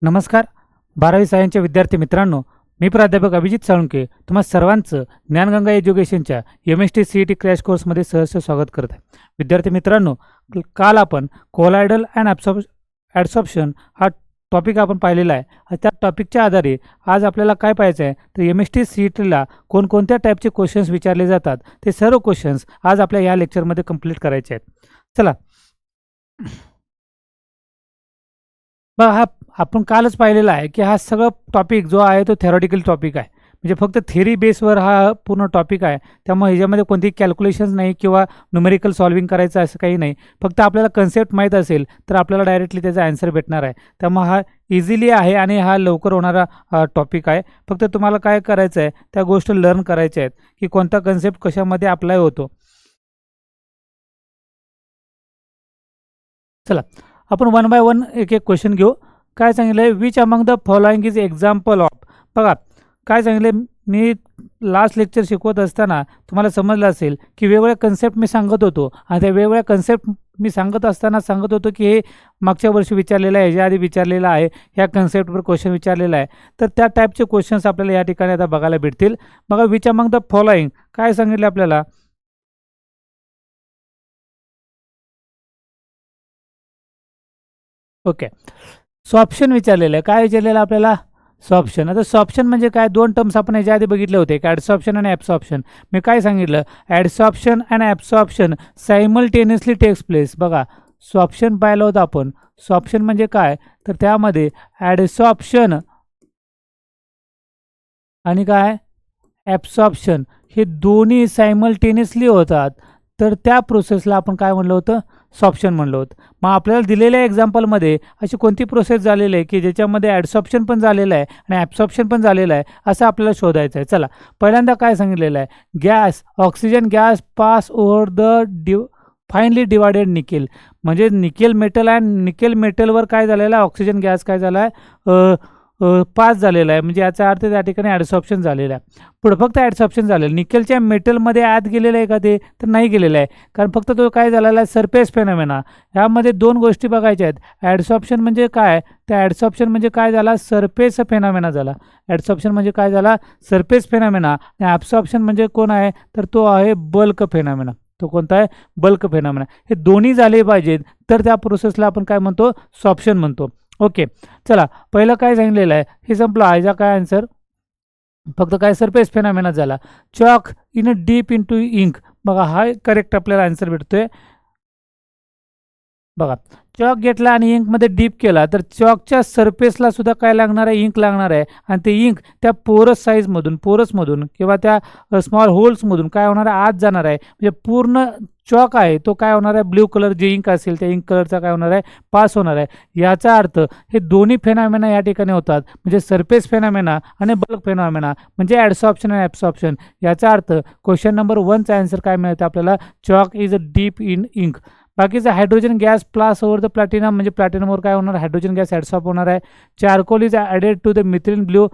नमस्कार. 12वी सायन्सच्या विद्यार्थी मित्रांनो, मी प्राध्यापक अभिजित साळुंके तुम्हा सर्वांचं ज्ञानगंगा एज्युकेशनच्या MST CET क्रॅश कोर्समध्ये सहर्ष स्वागत करत आहे. विद्यार्थी मित्रांनो, काल आपण कोलायडल अँड ॲडसॉर्प्शन हा टॉपिक आपण पाहिलेला आहे. त्या टॉपिकच्या आधारे आज आपल्याला काय पाहायचं आहे तर MST CETला कोणकोणत्या टाईपचे क्वेश्चन्स विचारले जातात ते सर्व क्वेश्चन्स आज आपल्या या लेक्चरमध्ये कंप्लीट करायचे आहेत. चला, बघा हा आपण कालच पाहिलेला आहे की हा सगळं टॉपिक जो आहे तो थेरॉटिकल टॉपिक आहे. म्हणजे फक्त थेरी बेसवर हा पूर्ण टॉपिक आहे. त्यामुळे ह्याच्यामध्ये कोणतीही कॅल्क्युलेशन्स नाही किंवा न्यूमेरिकल सॉल्विंग करायचं असं काही नाही. फक्त आपल्याला कन्सेप्ट माहीत असेल तर आपल्याला डायरेक्टली त्याचा आन्सर भेटणार आहे. त्यामुळे हा इझिली आहे आणि हा लवकर होणारा टॉपिक आहे. फक्त तुम्हाला काय करायचं आहे त्या गोष्टी लर्न करायच्या आहेत की कोणता कन्सेप्ट कशामध्ये अप्लाय होतो. चला, आपण वन बाय वन एक एक क्वेश्चन घेऊ. काय सांगितलं आहे, which among the following is example of. बघा काय सांगितले, मी लास्ट लेक्चर शिकवत असताना तुम्हाला समजलं असेल की वेगवेगळ्या कन्सेप्ट मी सांगत होतो आणि त्या वेगवेगळ्या कन्सेप्ट मी सांगत असताना सांगत होतो की हे मागच्या वर्षी विचारलेलं आहे, ह्याच्या आधी विचारलेलं आहे, ह्या कन्सेप्टवर क्वेश्चन विचारलेला आहे. तर त्या टाईपचे क्वेश्चन्स आपल्याला या ठिकाणी आता बघायला भेटतील. बघा विच अमंग द फॉलोइंग काय सांगितले आपल्याला, ओके. सॉप्शन विचारलेलं आहे. काय विचारलेलं आपल्याला, सॉप्शन. आता सॉप्शन म्हणजे काय, दोन टर्म्स आपण याच्या आधी बघितले होते, ॲडसॉर्प्शन आणि ॲब्सॉर्प्शन. मी काय सांगितलं, ॲडसॉर्प्शन आणि ॲब्सॉर्प्शन सायमल्टेनियसली टेक्स प्लेस. बघा सॉप्शन पाहिलं होतं आपण. सॉप्शन म्हणजे काय तर त्यामध्ये ॲडसॉर्प्शन आणि काय ॲब्सॉर्प्शन हे दोन्ही सायमल्टेनियसली होतात. तर त्या प्रोसेसला आपण काय म्हणलं होतं, सॉप्शन म्हणलं होतं. मग आपल्याला दिलेल्या एक्झाम्पलमध्ये अशी कोणती प्रोसेस झालेली आहे की ज्याच्यामध्ये ॲडसॉर्प्शन पण झालेलं आहे आणि ॲब्सॉर्प्शन पण झालेलं आहे असं आपल्याला शोधायचं आहे. चला, पहिल्यांदा काय सांगितलेलं आहे, gas oxygen gas pass over the finally divided nickel. म्हणजे निकेल मेटल आणि निकेल मेटलवर काय झालेलं आहे, ऑक्सिजन गॅस काय झाला आहे, पास झालेला आहे. म्हणजे याचा अर्थ त्या ठिकाणी ॲडसॉर्प्शन झालेलं आहे. पुढं फक्त ॲडसॉर्प्शन झालेलं, निकेलच्या मेटलमध्ये आत गेलेलं आहे का ते तर नाही गेलेलं आहे, कारण फक्त तो काय झालेला आहे, सरफेस फेनॉमेना. ह्यामध्ये दोन गोष्टी बघायच्या आहेत. ॲडसॉर्प्शन म्हणजे काय, त्या ॲडसॉर्प्शन म्हणजे काय झाला, सरफेस फेनॉमेना झाला. ॲडसॉर्प्शन म्हणजे काय झाला, सरफेस फेनॉमेना. आणि ॲब्सॉर्प्शन म्हणजे कोण आहे तर तो आहे बल्क फेनॉमेना. तो कोणता आहे, बल्क फेनॉमेना. हे दोन्ही झाले पाहिजेत तर त्या प्रोसेसला आपण काय म्हणतो, सॉप्शन म्हणतो. ओके, चला पहिलं काय सांगितलेलं आहे हे संपलं. ह्याचा काय आन्सर, फक्त काय सरफेस फेनॉमेना झाला. Chalk in deep in to ink. बघा हा करेक्ट आपल्याला आन्सर भेटतोय. बघा चॉक घेतला आणि इंकमध्ये डीप केला तर चॉकच्या सरफेसला सुद्धा काय लागणार आहे, इंक लागणार आहे. आणि ते इंक त्या पोरसमधून किंवा त्या स्मॉल होल्समधून काय होणार आहे, आत जाणार आहे. म्हणजे पूर्ण चॉक आहे तो काय होणार आहे, ब्ल्यू कलर जे इंक असेल त्या इंक कलरचा काय होणार आहे, पास होणार आहे. याचा अर्थ हे दोन्ही फेनॉमेना या ठिकाणी होतात. म्हणजे सरफेस फेनॉमेना आणि बल्क फेनॉमेना म्हणजे ॲडसॉर्प्शन आणि ॲब्सॉर्प्शन. याचा अर्थ क्वेश्चन नंबर 1चा आन्सर काय मिळतं आपल्याला, chalk is a deep in ink. बाकीचं hydrogen gas plus over the platinum म्हणजे प्लॅटिनमवर काय होणार, हायड्रोजन गॅस ॲडसॉर्ब होणार आहे. Charcoal is added to the methylene blue.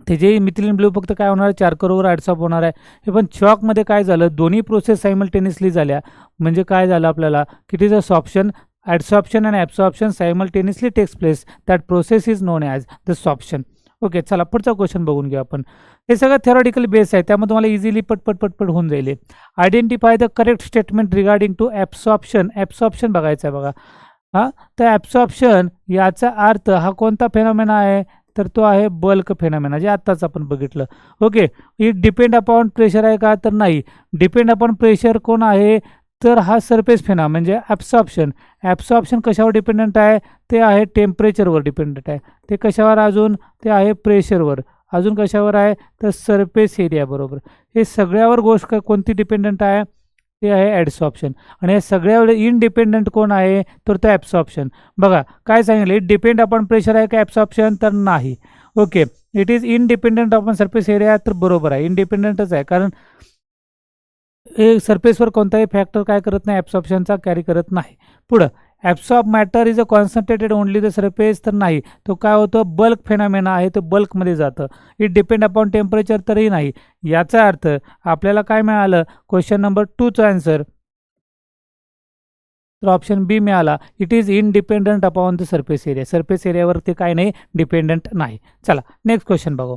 ते जे मिथिलीन ब्ल्यू फक्त काय होणार आहे, चारकोलवर ॲडसॉर्ब होणार आहे. हे पण चॉकमध्ये काय झालं, दोन्ही प्रोसेस सायमल्टेनियसली झाल्या. म्हणजे काय झालं आपल्याला की it is a sorption. Adsorption आणि absorption simultaneously takes place. That process is known as the sorption. Okay, चला पुढचा क्वेश्चन बघून घेऊ आपण. हे सगळं थेरॉटिकल बेस आहे त्यामुळे तुम्हाला इझिली पटपट होऊन जाईल. Identify the correct statement regarding to absorption. Absorption बघायचं आहे बघा. हां, तर ॲब्सॉर्प्शन याचा अर्थ हा कोणता फेनॉमेना आहे तर तो आहे बल्क फेनॉमेना जे आत्ताच आपण बघितलं. Okay, it depend upon pressure आहे का तर नाही. डिपेंड अपॉन प्रेशर कोण आहे तर हा सरफेस फेना म्हणजे ॲब्सॉर्प्शन. ॲब्सॉर्प्शन कशावर डिपेंडंट आहे, ते आहे टेम्परेचरवर डिपेंडंट आहे. ते कशावर, अजून ते आहे प्रेशरवर. अजून कशावर आहे तर सरफेस एरिया बरोबर. हे सगळ्यावर गोष्ट कोणती डिपेंडंट आहे ते आहे ॲडसॉर्प्शन. आणि हे सगळ्यावर इनडिपेंडंट कोण आहे तर तो ॲब्सॉर्प्शन. बघा काय सांगितलं, इट डिपेंड अपॉन प्रेशर आहे का ॲब्सॉर्प्शन तर नाही. Okay, it is independent upon surface area तर बरोबर आहे, इनडिपेंडंटच आहे. कारण हे सरफेसवर कोणताही फॅक्टर काय करत नाही, ॲब्सॉर्प्शनचा कॅरी करत नाही. पुढं absorb matter is a concentrated only the surface तर नाही. तो काय होतं, बल्क फेनॉमेना आहे, तो बल्कमध्ये जातं. इट डिपेंड अपॉन टेम्परेचर तरी नाही. याचा अर्थ आपल्याला काय मिळालं, क्वेश्चन नंबर 2चा आन्सर तर ऑप्शन बी मिळाला, it is independent upon the surface area. Surface एरियावरती काय नाही, डिपेंडंट नाही. चला नेक्स्ट क्वेश्चन बघू.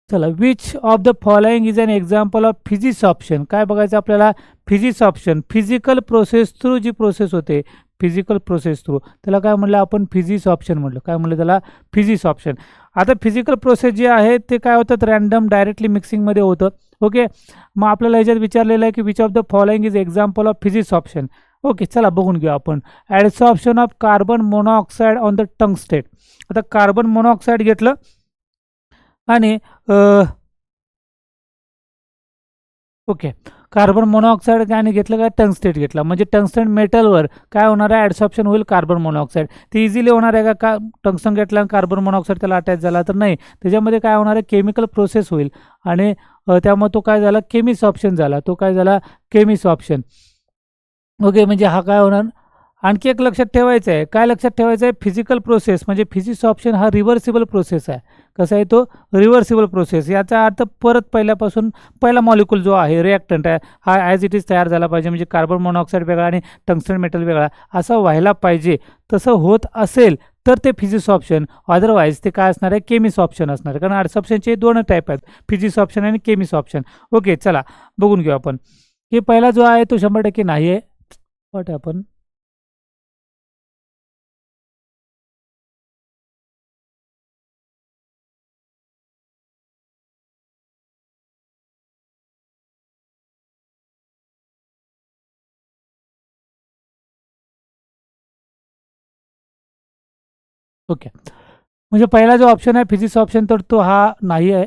चला, which of the following is an example of physics option. काय बघायचं आपल्याला, physics option. Physical process through जी प्रोसेस होते, फिजिकल प्रोसेस थ्रू, त्याला काय म्हणलं आपण, फिजिक्स ऑप्शन म्हणलं. काय म्हणलं त्याला, फिजिक्स ऑप्शन. आता फिजिकल प्रोसेस जे आहे ते काय होतात, रॅन्डम डायरेक्टली मिक्सिंगमध्ये होतं. ओके, मग आपल्याला ह्याच्यात विचारलेलं आहे की which of the following is example of physics option. Okay, चला बघून घेऊ आपण. Adsorption of carbon monoxide on the tungstate. आता कार्बन मोनॉक्साईड घेतलं आणि ओके, कार्बन मोनॉक्साईड आणि घेतलं काय, टंगस्टेट घेतला. म्हणजे टंगस्टेट मेटलवर काय होणार आहे, ॲडसॉर्प्शन होईल कार्बन मोनॉक्साईड. ते इझिली होणार आहे का टंगस्टन घेतला आणि कार्बन मोनॉक्साईड त्याला अटॅच झाला तर नाही. त्याच्यामध्ये काय होणार आहे, केमिकल प्रोसेस होईल आणि त्यामुळे तो काय झाला, केमिस ऑप्शन झाला. तो काय झाला, केमिस ऑप्शन. ओके, म्हणजे हा काय होणार. आणखी एक लक्षात ठेवायचं आहे, काय लक्षात ठेवायचं आहे, फिजिकल प्रोसेस म्हणजे फिजिक्स ऑप्शन हा रिव्हर्सिबल प्रोसेस आहे. कसा आहे तो, रिव्हर्सिबल प्रोसेस. याचा अर्थ परत पहिल्यापासून पहिला मॉलिक्यूल जो आहे, रिॲक्टंट आहे, हा ॲज इट इज तयार झाला पाहिजे. म्हणजे कार्बन मोनॉक्साईड वेगळा आणि टंगस्टन मेटल वेगळा असं व्हायला पाहिजे. तसं होत असेल तर ते फिजिक्स ऑप्शन, अदरवाईज ते काय असणार आहे, केमिस ऑप्शन असणार आहे. कारण ॲडसॉर्प्शनचे दोन टाईप आहेत, फिजिक्स ऑप्शन आणि केमिस ऑप्शन. ओके, चला बघून घेऊ आपण. हे पहिला जो आहे तो 100% नाही आहे. वाट आपण ओके, म्हणजे पहिला जो ऑप्शन आहे फिजिक्स ऑप्शन, तर तो हा नाही आहे.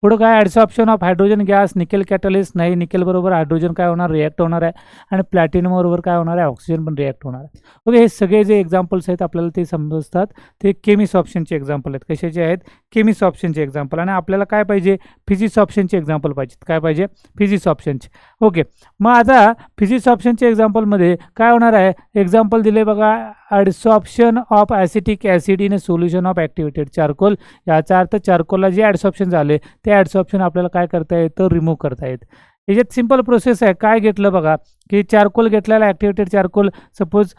पुढं काय, adsorption of hydrogen gas, nickel catalyst नाही. निकेल बरोबर हायड्रोजन काय होणार, रिॲक्ट होणार आहे. आणि प्लॅटिनम बरोबर काय होणार आहे, ऑक्सिजन पण रिॲक्ट होणार आहे. ओके, हे सगळे जे एक्झाम्पल्स आहेत आपल्याला ते समजतात, ते केमिस ऑप्शनचे एक्झाम्पल आहेत. कशाचे आहेत, केमिस ऑप्शनचे एक्झाम्पल. आणि आपल्याला काय पाहिजे, फिजिक्स ऑप्शनचे एक्झाम्पल पाहिजेत. काय पाहिजे, फिजिक्स ऑप्शनचे. ओके, मग आता फिजिक्स ऑप्शनचे एक्झाम्पलमध्ये काय होणार आहे, एक्झाम्पल दिले बघा, adsorption of acetic acid in a solution of activated charcoal. याचा अर्थ चारकोलला जे ॲडसॉर्प्शन झाले ते ॲडसॉर्प्शन आपल्याला काय करता येतं, रिमूव्ह करता येतं. याच्यात सिंपल प्रोसेस आहे. काय घेतलं बघा, की चारकोल घेतलेला, ॲक्टिवेटेड चारकोल. सपोज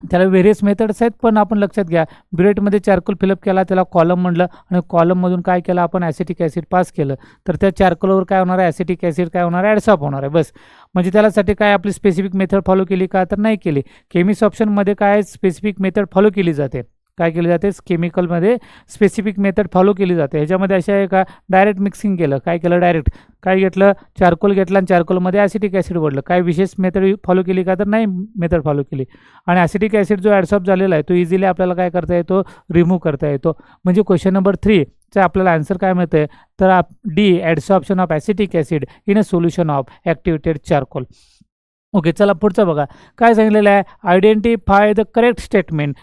त्याला व्हेरियस मेथड्स आहेत, पण आपण लक्षात घ्या, ब्युरेटमध्ये चारकोल फिलअप केला, त्याला कॉलम म्हणलं आणि कॉलममधून काय केलं आपण, ॲसिटिक ॲसिड पास केलं, तर त्या चारकोलवर काय होणार आहे, ॲसिटिक ॲसिड काय होणार आहे, ॲडसॉर्ब होणार आहे. बस, म्हणजे त्यासाठी काय आपली स्पेसिफिक मेथड फॉलो केली का, तर नाही केली. केमिस ऑप्शनमध्ये काय स्पेसिफिक मेथड फॉलो केली जाते. काय केली जाते, केमिकलमध्ये स्पेसिफिक मेथड फॉलो केली जाते. ह्याच्यामध्ये अशा आहे का, डायरेक्ट मिक्सिंग केलं. काय केलं, डायरेक्ट काय घेतलं, चारकोल घेतला आणि चारकोलमध्ये ॲसिटिक ॲसिड ओढलं. काय विशेष मेथड फॉलो केली का, तर नाही मेथड फॉलो केली. आणि ॲसिटिक ॲसिड जो ॲडसॉर्ब झालेला आहे तो इझिली आपल्याला काय करता येतो, रिमूव्ह करता येतो. म्हणजे क्वेश्चन नंबर 3चा आपल्याला आन्सर काय मिळतं आहे, तर D, adsorption of acetic acid in a solution of activated charcoal. Okay, चला पुढचं बघा. काय सांगितलेलं आहे, आयडेंटिफाय द करेक्ट स्टेटमेंट.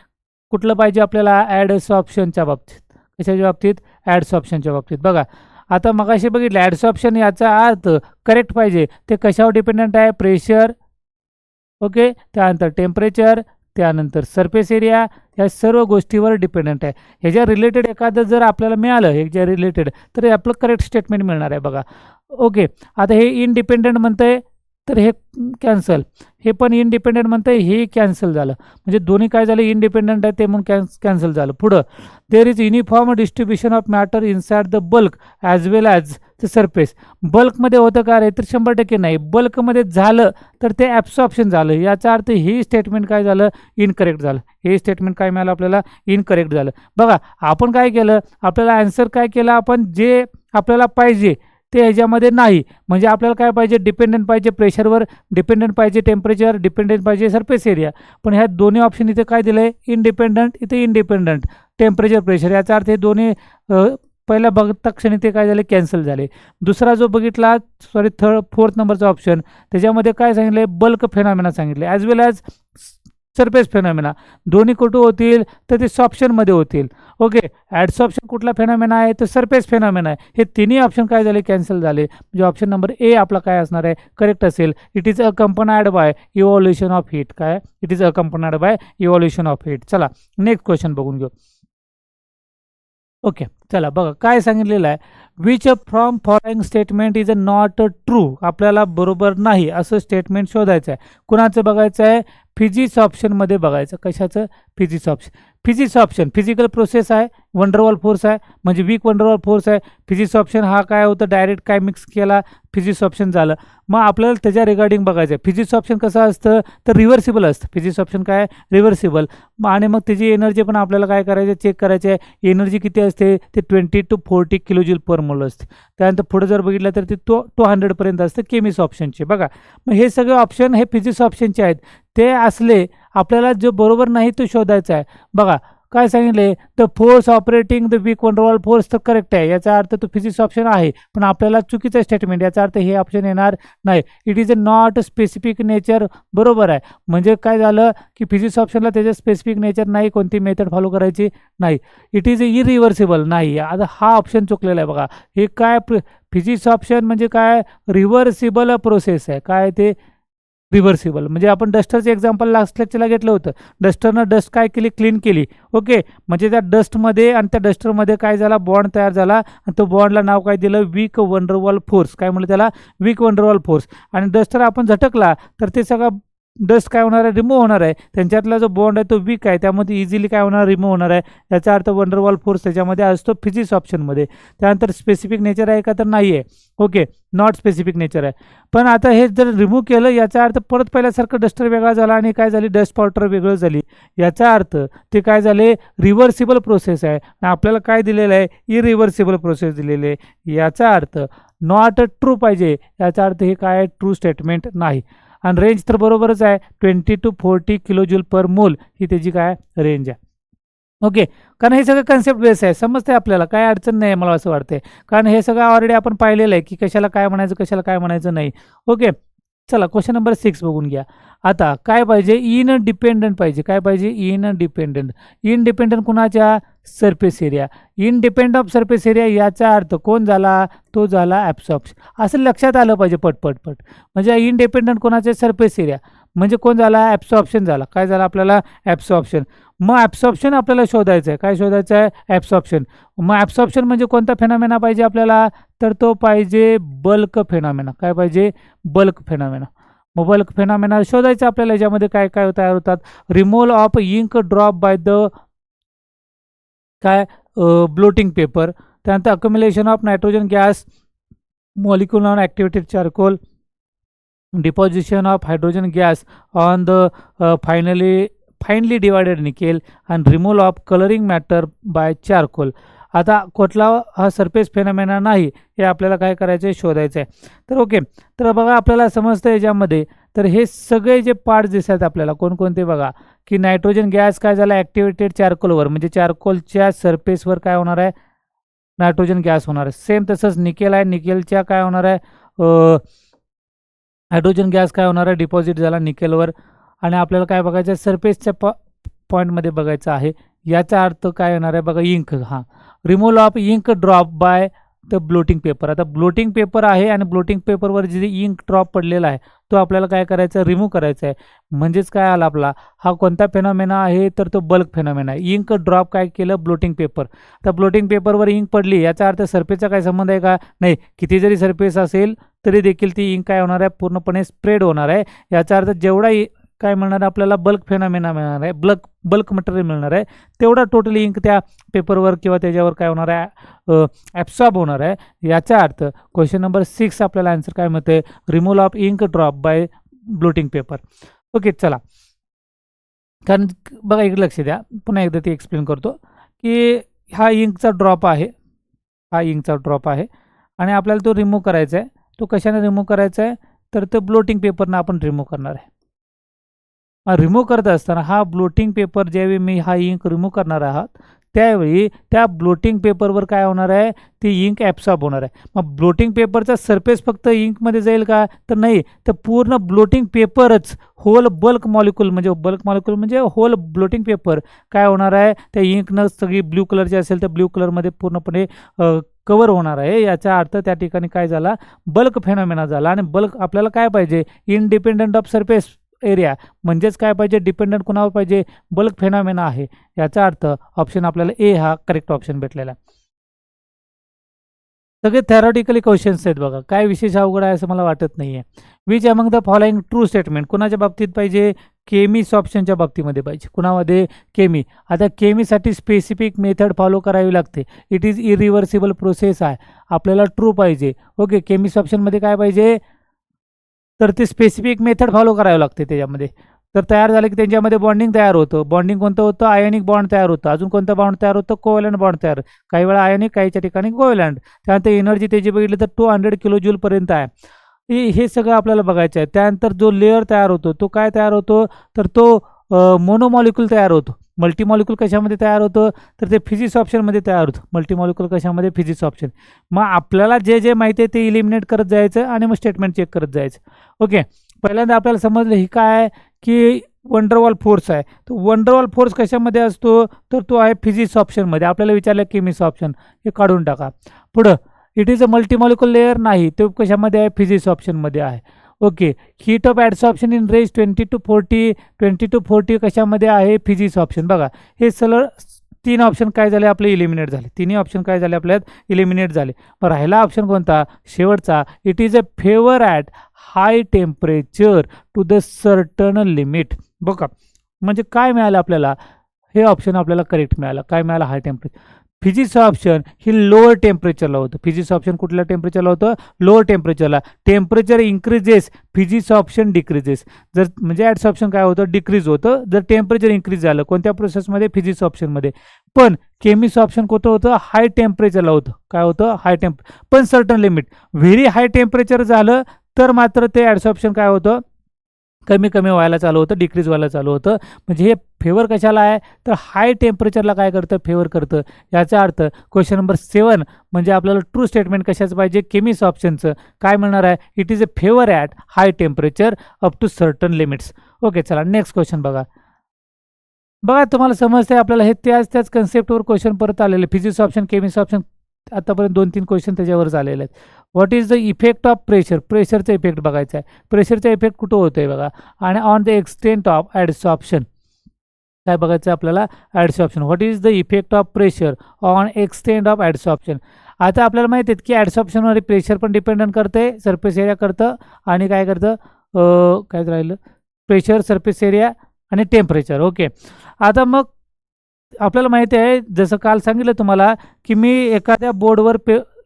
कुठलं पाहिजे आपल्याला, ॲडसॉर्प्शनच्या बाबतीत. कशाच्या बाबतीत, ॲडसॉर्प्शनच्या बाबतीत. बघा, आता मगाशी बघितलं ॲडसॉर्प्शन याचा अर्थ करेक्ट पाहिजे. ते कशावर डिपेंडंट आहे, प्रेशर, ओके, त्यानंतर टेम्परेचर, त्यानंतर सरफेस एरिया, या सर्व गोष्टीवर डिपेंडंट आहे. ह्याच्या रिलेटेड एखादं जर आपल्याला मिळालं ह्याच्या रिलेटेड, तर आपलं करेक्ट स्टेटमेंट मिळणार आहे बघा. ओके, आता हे इनडिपेंडंट म्हणतंय, तर हे कॅन्सल. हे पण इनडिपेंडंट म्हणतंय, हे कॅन्सल झालं. म्हणजे दोन्ही काय झालं, इनडिपेंडंट आहे ते म्हणून कॅन्सल झालं. पुढं, there is uniform distribution of matter inside the bulk as well as the surface. बल्कमध्ये होतं का रे, तर 100% नाही. बल्कमध्ये झालं तर ते ॲब्सॉर्प्शन झालं. याचा अर्थ हे स्टेटमेंट काय झालं, इनकरेक्ट झालं. हे स्टेटमेंट काय मिळालं आपल्याला, इनकरेक्ट झालं. बघा, आपण काय केलं, आपल्याला आन्सर काय केलं, आपण जे आपल्याला पाहिजे ते ह्याच्यामध्ये नाही. म्हणजे आपल्याला काय पाहिजे, डिपेंडंट पाहिजे प्रेशरवर, डिपेंडंट पाहिजे टेम्परेचर, डिपेंडंट पाहिजे सरफेस एरिया. पण ह्या दोन्ही ऑप्शन इथे काय दिलं आहे, इनडिपेंडंट, इथे इनडिपेंडंट, टेम्परेचर प्रेशर. याचा अर्थ हे दोन्ही पहिला बघता क्षणी ते काय झाले, कॅन्सल झाले. दुसरा जो बघितला, सॉरी फोर्थ नंबरचा ऑप्शन, त्याच्यामध्ये काय सांगितलं आहे, बल्क फेनॉमेना सांगितले, ॲज वेल ॲज सरफेस फेनॉमेना. दोन्ही कुठं होतील, तर ते सॉप्शनमध्ये होतील. ओके, ॲडसॉर्प्शन कुठला फेनॉमेना आहे, तर सरफेस फेनॉमेना आहे. हे तिन्ही ऑप्शन काय झाले, कॅन्सल झाले. म्हणजे ऑप्शन नंबर ए आपला काय असणार आहे, करेक्ट असेल. It is accompanied by evolution of heat. काय, it is accompanied by evolution of heat. चला नेक्स्ट क्वेश्चन बघून घेऊ. ओके, चला बघा काय सांगितलेलं आहे. Which from following statement is not true. आपल्याला बरोबर नाही असं स्टेटमेंट शोधायचं आहे. कुणाचं बघायचं आहे? फिजिक्स ऑप्शनमध्ये बघायचं. कशाचं? Physics option. Physics option physical process आहे, वंडरवॉल फोर्स आहे, म्हणजे वीक वंडरवॉल फोर्स आहे. फिजिक्स ऑप्शन हा काय होतं? डायरेक्ट काय मिक्स केला? फिजिक्स ऑप्शन झालं. मग आपल्याला त्याच्या रिगार्डिंग बघायचं आहे. फिजिक्स ऑप्शन कसं असतं? तर रिव्हर्सिबल असतं. फिजिक्स ऑप्शन काय? रिव्हर्सिबल. आणि मग त्याची एनर्जी पण आपल्याला काय करायचं? चेक करायची आहे. एनर्जी किती असते? ते 20 to 40 किलोजूल पर मोल असते. त्यानंतर पुढे जर बघितलं तर ते 200 पर्यंत असतं केमिस्ट ऑप्शनचे. बघा, मग हे सगळे ऑप्शन हे फिजिक्स ऑप्शनचे आहेत. ते असले आपल्याला जो बरोबर नाही तो शोधायचा आहे. बघा काय सांगितले? The force operating the weak van der Waals force तर करेक्ट आहे. याचा अर्थ तो फिजिक्स ऑप्शन आहे, पण आपल्याला चुकीचं स्टेटमेंट. याचा अर्थ हे ऑप्शन येणार नाही. It is a not specific nature. बरोबर आहे. म्हणजे काय झालं की फिजिक्स ऑप्शनला त्याचं स्पेसिफिक नेचर नाही, कोणती मेथड फॉलो करायची नाही. इट इज इरिव्हर्सिबल नाही. आता हा ऑप्शन चुकलेला आहे. बघा हे काय? फिजिक्स ऑप्शन म्हणजे काय? रिव्हर्सिबल प्रोसेस आहे. काय ते? रिव्हर्सिबल. म्हणजे आपण डस्टरचं एक्झाम्पल लास्ट लेक्चरला घेतलं होतं. डस्टरनं डस्ट काय केली? क्लीन केली. ओके, म्हणजे त्या डस्टमध्ये आणि त्या डस्टरमध्ये काय झाला? बॉन्ड तयार झाला आणि तो बॉन्डला नाव काय दिलं? Weak van der Waals force. काय म्हणलं त्याला? Weak van der Waals force. आणि डस्टर आपण झटकला तर ते सगळं डस्ट काय होणार आहे? रिमूव्ह होणार आहे. त्यांच्यातला जो बॉन्ड आहे तो वीक आहे, त्यामध्ये इझिली काय होणार? रिमूव्ह होणार आहे. याचा अर्थ वंडरवॉल फोर्स त्याच्यामध्ये असतो फिजिक्स ऑप्शनमध्ये. त्यानंतर स्पेसिफिक नेचर आहे का? तर नाही आहे. ओके, नॉट स्पेसिफिक नेचर आहे. पण आता हे जर रिमूव्ह केलं याचा अर्थ परत पहिल्यासारखं डस्टर वेगळा झाला आणि काय झाली? डस्ट पावडर वेगळं झाली. याचा अर्थ ते काय झाले? रिव्हर्सिबल प्रोसेस आहे. आणि आपल्याला काय दिलेलं आहे? इरिव्हर्सिबल प्रोसेस दिलेली आहे. याचा अर्थ नॉट ट्रू पाहिजे. याचा अर्थ हे काय? ट्रू स्टेटमेंट नाही. आणि रेंज तर बरोबरच आहे. 20 to 40 किलोजूल पर मोल ही त्याची काय? रेंज आहे. ओके, कारण हे सगळं कन्सेप्ट बेस आहे. समजते आपल्याला, काय अडचण नाही मला असं वाटतंय. कारण हे सगळं ऑलरेडी आपण पाहिलेलं आहे की कशाला काय म्हणायचं, कशाला काय म्हणायचं नाही. ओके, चला क्वेश्चन नंबर 6 बघून घ्या. आता काय पाहिजे? इनडिपेंडंट पाहिजे. काय पाहिजे? इनडिपेंडंट. इनडिपेंडंट कुणाच्या? Surface area. Independent of surface area याचा अर्थ कोण झाला? तो झाला ॲब्सॉर्प्शन. असं लक्षात आलं पाहिजे पट. म्हणजे इनडिपेंडंट कोणाचे? Surface area. म्हणजे कोण झाला? ॲब्सॉर्प्शन झाला. काय झालं आपल्याला? ॲब्सॉर्प्शन. मग ॲब्सॉर्प्शन आपल्याला शोधायचं आहे. काय शोधायचं आहे? ॲब्सॉर्प्शन. मग ॲब्सॉर्प्शन म्हणजे कोणता फेनॉमेना पाहिजे आपल्याला? तर तो पाहिजे बल्क फेनॉमेना. काय पाहिजे? Bulk phenomena. मग बल्क फेनॉमेना शोधायचं आपल्याला. याच्यामध्ये काय काय तयार होतात? Removal of ink drop by the काय? Blotting paper. त्यानंतर accumulation of nitrogen gas molecule on activated charcoal, deposition of hydrogen gas on the finally divided nickel आणि removal of colouring matter by charcoal. आता कुठला हा surface phenomena नाही हे आपल्याला काय करायचं आहे? शोधायचं आहे. तर ओके, तर बघा आपल्याला समजतं याच्यामध्ये. तर हे सगळे जे पार्ट्स दिसतात आपल्याला कोणकोणते बघा की नायट्रोजन गॅस काय झाला? ॲक्टिवेटेड चारकोलवर, म्हणजे चारकोलच्या सरफेसवर काय होणार आहे? नायट्रोजन गॅस होणार आहे. सेम तसंच निकेल आहे. निकेलच्या काय होणार आहे? हायड्रोजन गॅस काय होणार आहे? डिपॉझिट झाला निकेलवर. आणि आपल्याला काय बघायचं आहे? सरफेसच्या पॉईंटमध्ये बघायचं आहे. याचा अर्थ काय येणार आहे? बघा इंक. हां, removal of ink drop by the blotting paper. आता ब्लोटिंग पेपर आहे आणि ब्लोटिंग पेपरवर जे इंक ड्रॉप पडलेला आहे तो आपल्याला काय करायचा आहे? रिमूव्ह करायचा आहे. म्हणजेच काय आला आपला हा कोणता फेनॉमेना आहे? तर तो बल्क फेनॉमेना आहे. इंक ड्रॉप काय केलं? Blotting paper. आता ब्लोटिंग पेपरवर इंक पडली याचा अर्थ सरफेसचा काय संबंध आहे का? नाही. किती जरी सरफेस असेल तरी देखील ती इंक काय होणार आहे? पूर्णपणे स्प्रेड होणार आहे. याचा अर्थ जेवढा काय मिळणार आहे आपल्याला? बल्क फेनॉमेना मिळणार आहे. बल्क मटेरियल मिळणार आहे. तेवढा टोटली इंक त्या पेपरवर किंवा त्याच्यावर काय होणार आहे? ॲब्सॉर्ब होणार आहे. याचा अर्थ क्वेश्चन नंबर 6 आपल्याला आन्सर काय मिळते? Removal of ink drop by blotting paper. Okay, चला. कारण बघा इकडे लक्ष द्या. पुन्हा एकदा ते एक्सप्लेन करतो की हा इंकचा ड्रॉप आहे. हा इंकचा ड्रॉप आहे आणि आपल्याला तो रिमूव्ह करायचा आहे. तो कशाने रिमूव्ह करायचा आहे? तर तो ब्लोटिंग पेपरनं आपण रिमूव्ह करणार आहे. रिमूव्ह करत असताना हा ब्लोटिंग पेपर ज्यावेळी मी हा इंक रिमूव्ह करणार आहात त्यावेळी त्या ब्लोटिंग पेपरवर काय होणार आहे? ती इंक ॲब्सॉर्ब होणार आहे. मग ब्लोटिंग पेपरचा सरफेस फक्त इंकमध्ये जाईल का? तर नाही. तर पूर्ण ब्लोटिंग पेपरच होल बल्क मॉलिक्यूल म्हणजे होल ब्लोटिंग पेपर काय होणार आहे? त्या इंकनं सगळी ब्ल्यू कलरची असेल तर ब्ल्यू कलरमध्ये पूर्णपणे कवर होणार आहे. याचा अर्थ त्या ठिकाणी काय झाला? बल्क फेनॉमेना झाला. आणि बल्क आपल्याला काय पाहिजे? इंडिपेंडंट ऑफ सरफेस एरिया म्हणजेच काय पाहिजे, डिपेंडंट कोणावर पाहिजे, बल्क फेनॉमेना आहे. याचा अर्थ ऑप्शन आपल्याला ए हा करेक्ट ऑप्शन भेटलेला. सगळे थेरॉटिकली क्वेश्चन्स आहेत बघा, काय विशेष अवघड आहे असं मला वाटत नाही आहे. Which among the following true statement कुणाच्या बाबतीत पाहिजे, केमीस ऑप्शनच्या बाबतीमध्ये पाहिजे. कुणामध्ये, केमी. आता केमीसाठी स्पेसिफिक मेथड फॉलो करावी लागते. इट इज इरिव्हर्सिबल प्रोसेस आहे, आपल्याला ट्रू पाहिजे. ओके, केमिस्ट ऑप्शनमध्ये काय पाहिजे, तर ते स्पेसिफिक मेथड फॉलो करावी लागते त्याच्यामध्ये. तर तयार झालं की त्यांच्यामध्ये बॉन्डिंग तयार होतं. बॉन्डिंग कोणतं होतं, आयोनिक बॉन्ड तयार होतं. अजून कोणतं बॉन्ड तयार होतं, कोव्हॅलंट बॉन्ड तयार. काही वेळा आयोनिक, काहीच्या ठिकाणी कोव्हॅलंट. त्यानंतर एनर्जी त्याची बघितली तर 200 किलो जूलपर्यंत आहे. हे सगळं आपल्याला बघायचं आहे. त्यानंतर जो लेअर तयार होतो तो काय तयार होतो, तर तो मोनोमॉलिक्यूल तयार होतो. मल्टीमॉलिक्यूल कशामध्ये तयार होतं, तर ते फिजिक्स ऑप्शनमध्ये तयार होतं. मल्टीमॉलिक्यूल कशामध्ये, फिजिक्स ऑप्शन. मग आपल्याला जे जे माहिती आहे ते इलिमिनेट करत जायचं आणि मग स्टेटमेंट चेक करत जायचं. ओके, पहिल्यांदा आपल्याला समजलं ही काय आहे की वंडरवॉल फोर्स आहे. तर वंडरवॉल फोर्स कशामध्ये असतो, तर तो आहे फिजिक्स ऑप्शनमध्ये. आपल्याला विचारलं केमिस्ट ऑप्शन, हे काढून टाका. पुढं it is a multimolecule layer, नाही, तो कशामध्ये आहे, फिजिक्स ऑप्शनमध्ये आहे. Okay, heat of adsorption in range 20 to 40 कशामध्ये आहे, फिजिक्स ऑप्शन. बघा हे सरळ 3 ऑप्शन काय झाले आपले, इलिमिनेट झाले. तिन्ही ऑप्शन काय झाले आपल्यात, इलिमिनेट झाले. मग राहिला ऑप्शन कोणता, शेवटचा, it is a favour at high temperature to the certain limit. बघा म्हणजे काय मिळालं आपल्याला, हे ऑप्शन आपल्याला करेक्ट मिळालं. काय मिळालं, हाय टेम्परेचर. फिजिक्स ऑप्शन ही लोअर टेम्परेचरला होतं. फिजिक्स ऑप्शन कुठल्या टेम्परेचरला होतं, लोअर टेम्परेचरला. Temperature increases, physics option decreases. जर म्हणजे ॲड्स ऑप्शन काय होतं, डिक्रीज होतं जर टेम्परेचर इन्क्रीज झालं. कोणत्या प्रोसेसमध्ये, फिजिक्स ऑप्शनमध्ये. पण केमिस्ट ऑप्शन कुठं होतं, हाय टेम्परेचरला होतं. काय होतं, हाय पण certain limit. Very high temperature झालं तर मात्र ते ॲड्स ऑप्शन काय होतं, कमी कमी व्हायला चालू होतं, डिक्रीज व्हायला चालू होतं. म्हणजे हे फेवर कशाला आहे, तर हाय टेम्परेचरला काय करतं, फेवर करतं. याचा अर्थ क्वेश्चन नंबर 7 म्हणजे आपल्याला ट्रू स्टेटमेंट कशाचं पाहिजे, केमिस्ट ऑप्शनचं. काय म्हणणार आहे, it is a favour at high temperature up to certain limits. Okay, चला नेक्स्ट क्वेश्चन बघा. बघा तुम्हाला समजते आपल्याला हे त्याच कन्सेप्टवर क्वेश्चन परत आलेले. फिजिक्स ऑप्शन, केमिस्ट ऑप्शन, आतापर्यंत 2-3 क्वेश्चन त्याच्यावर झालेले आहेत. What is the effect of pressure, प्रेशरचा इफेक्ट बघायचा आहे. प्रेशरचा इफेक्ट कुठं होतं आहे बघा, आणि on the extent of adsorption. काय बघायचं आहे आपल्याला, adsorption. What is the effect of pressure on extent of adsorption. आता आपल्याला माहिती आहे की ॲडसॉर्प्शनवर प्रेशर पण डिपेंडंट करते, सरफेस एरिया करतं, आणि काय करतं, काय राहिलं, प्रेशर, सरफेस एरिया आणि टेम्परेचर. ओके, आता मग आपल्याला माहिती आहे, जसं काल सांगितलं तुम्हाला की मी एखाद्या बोर्डवर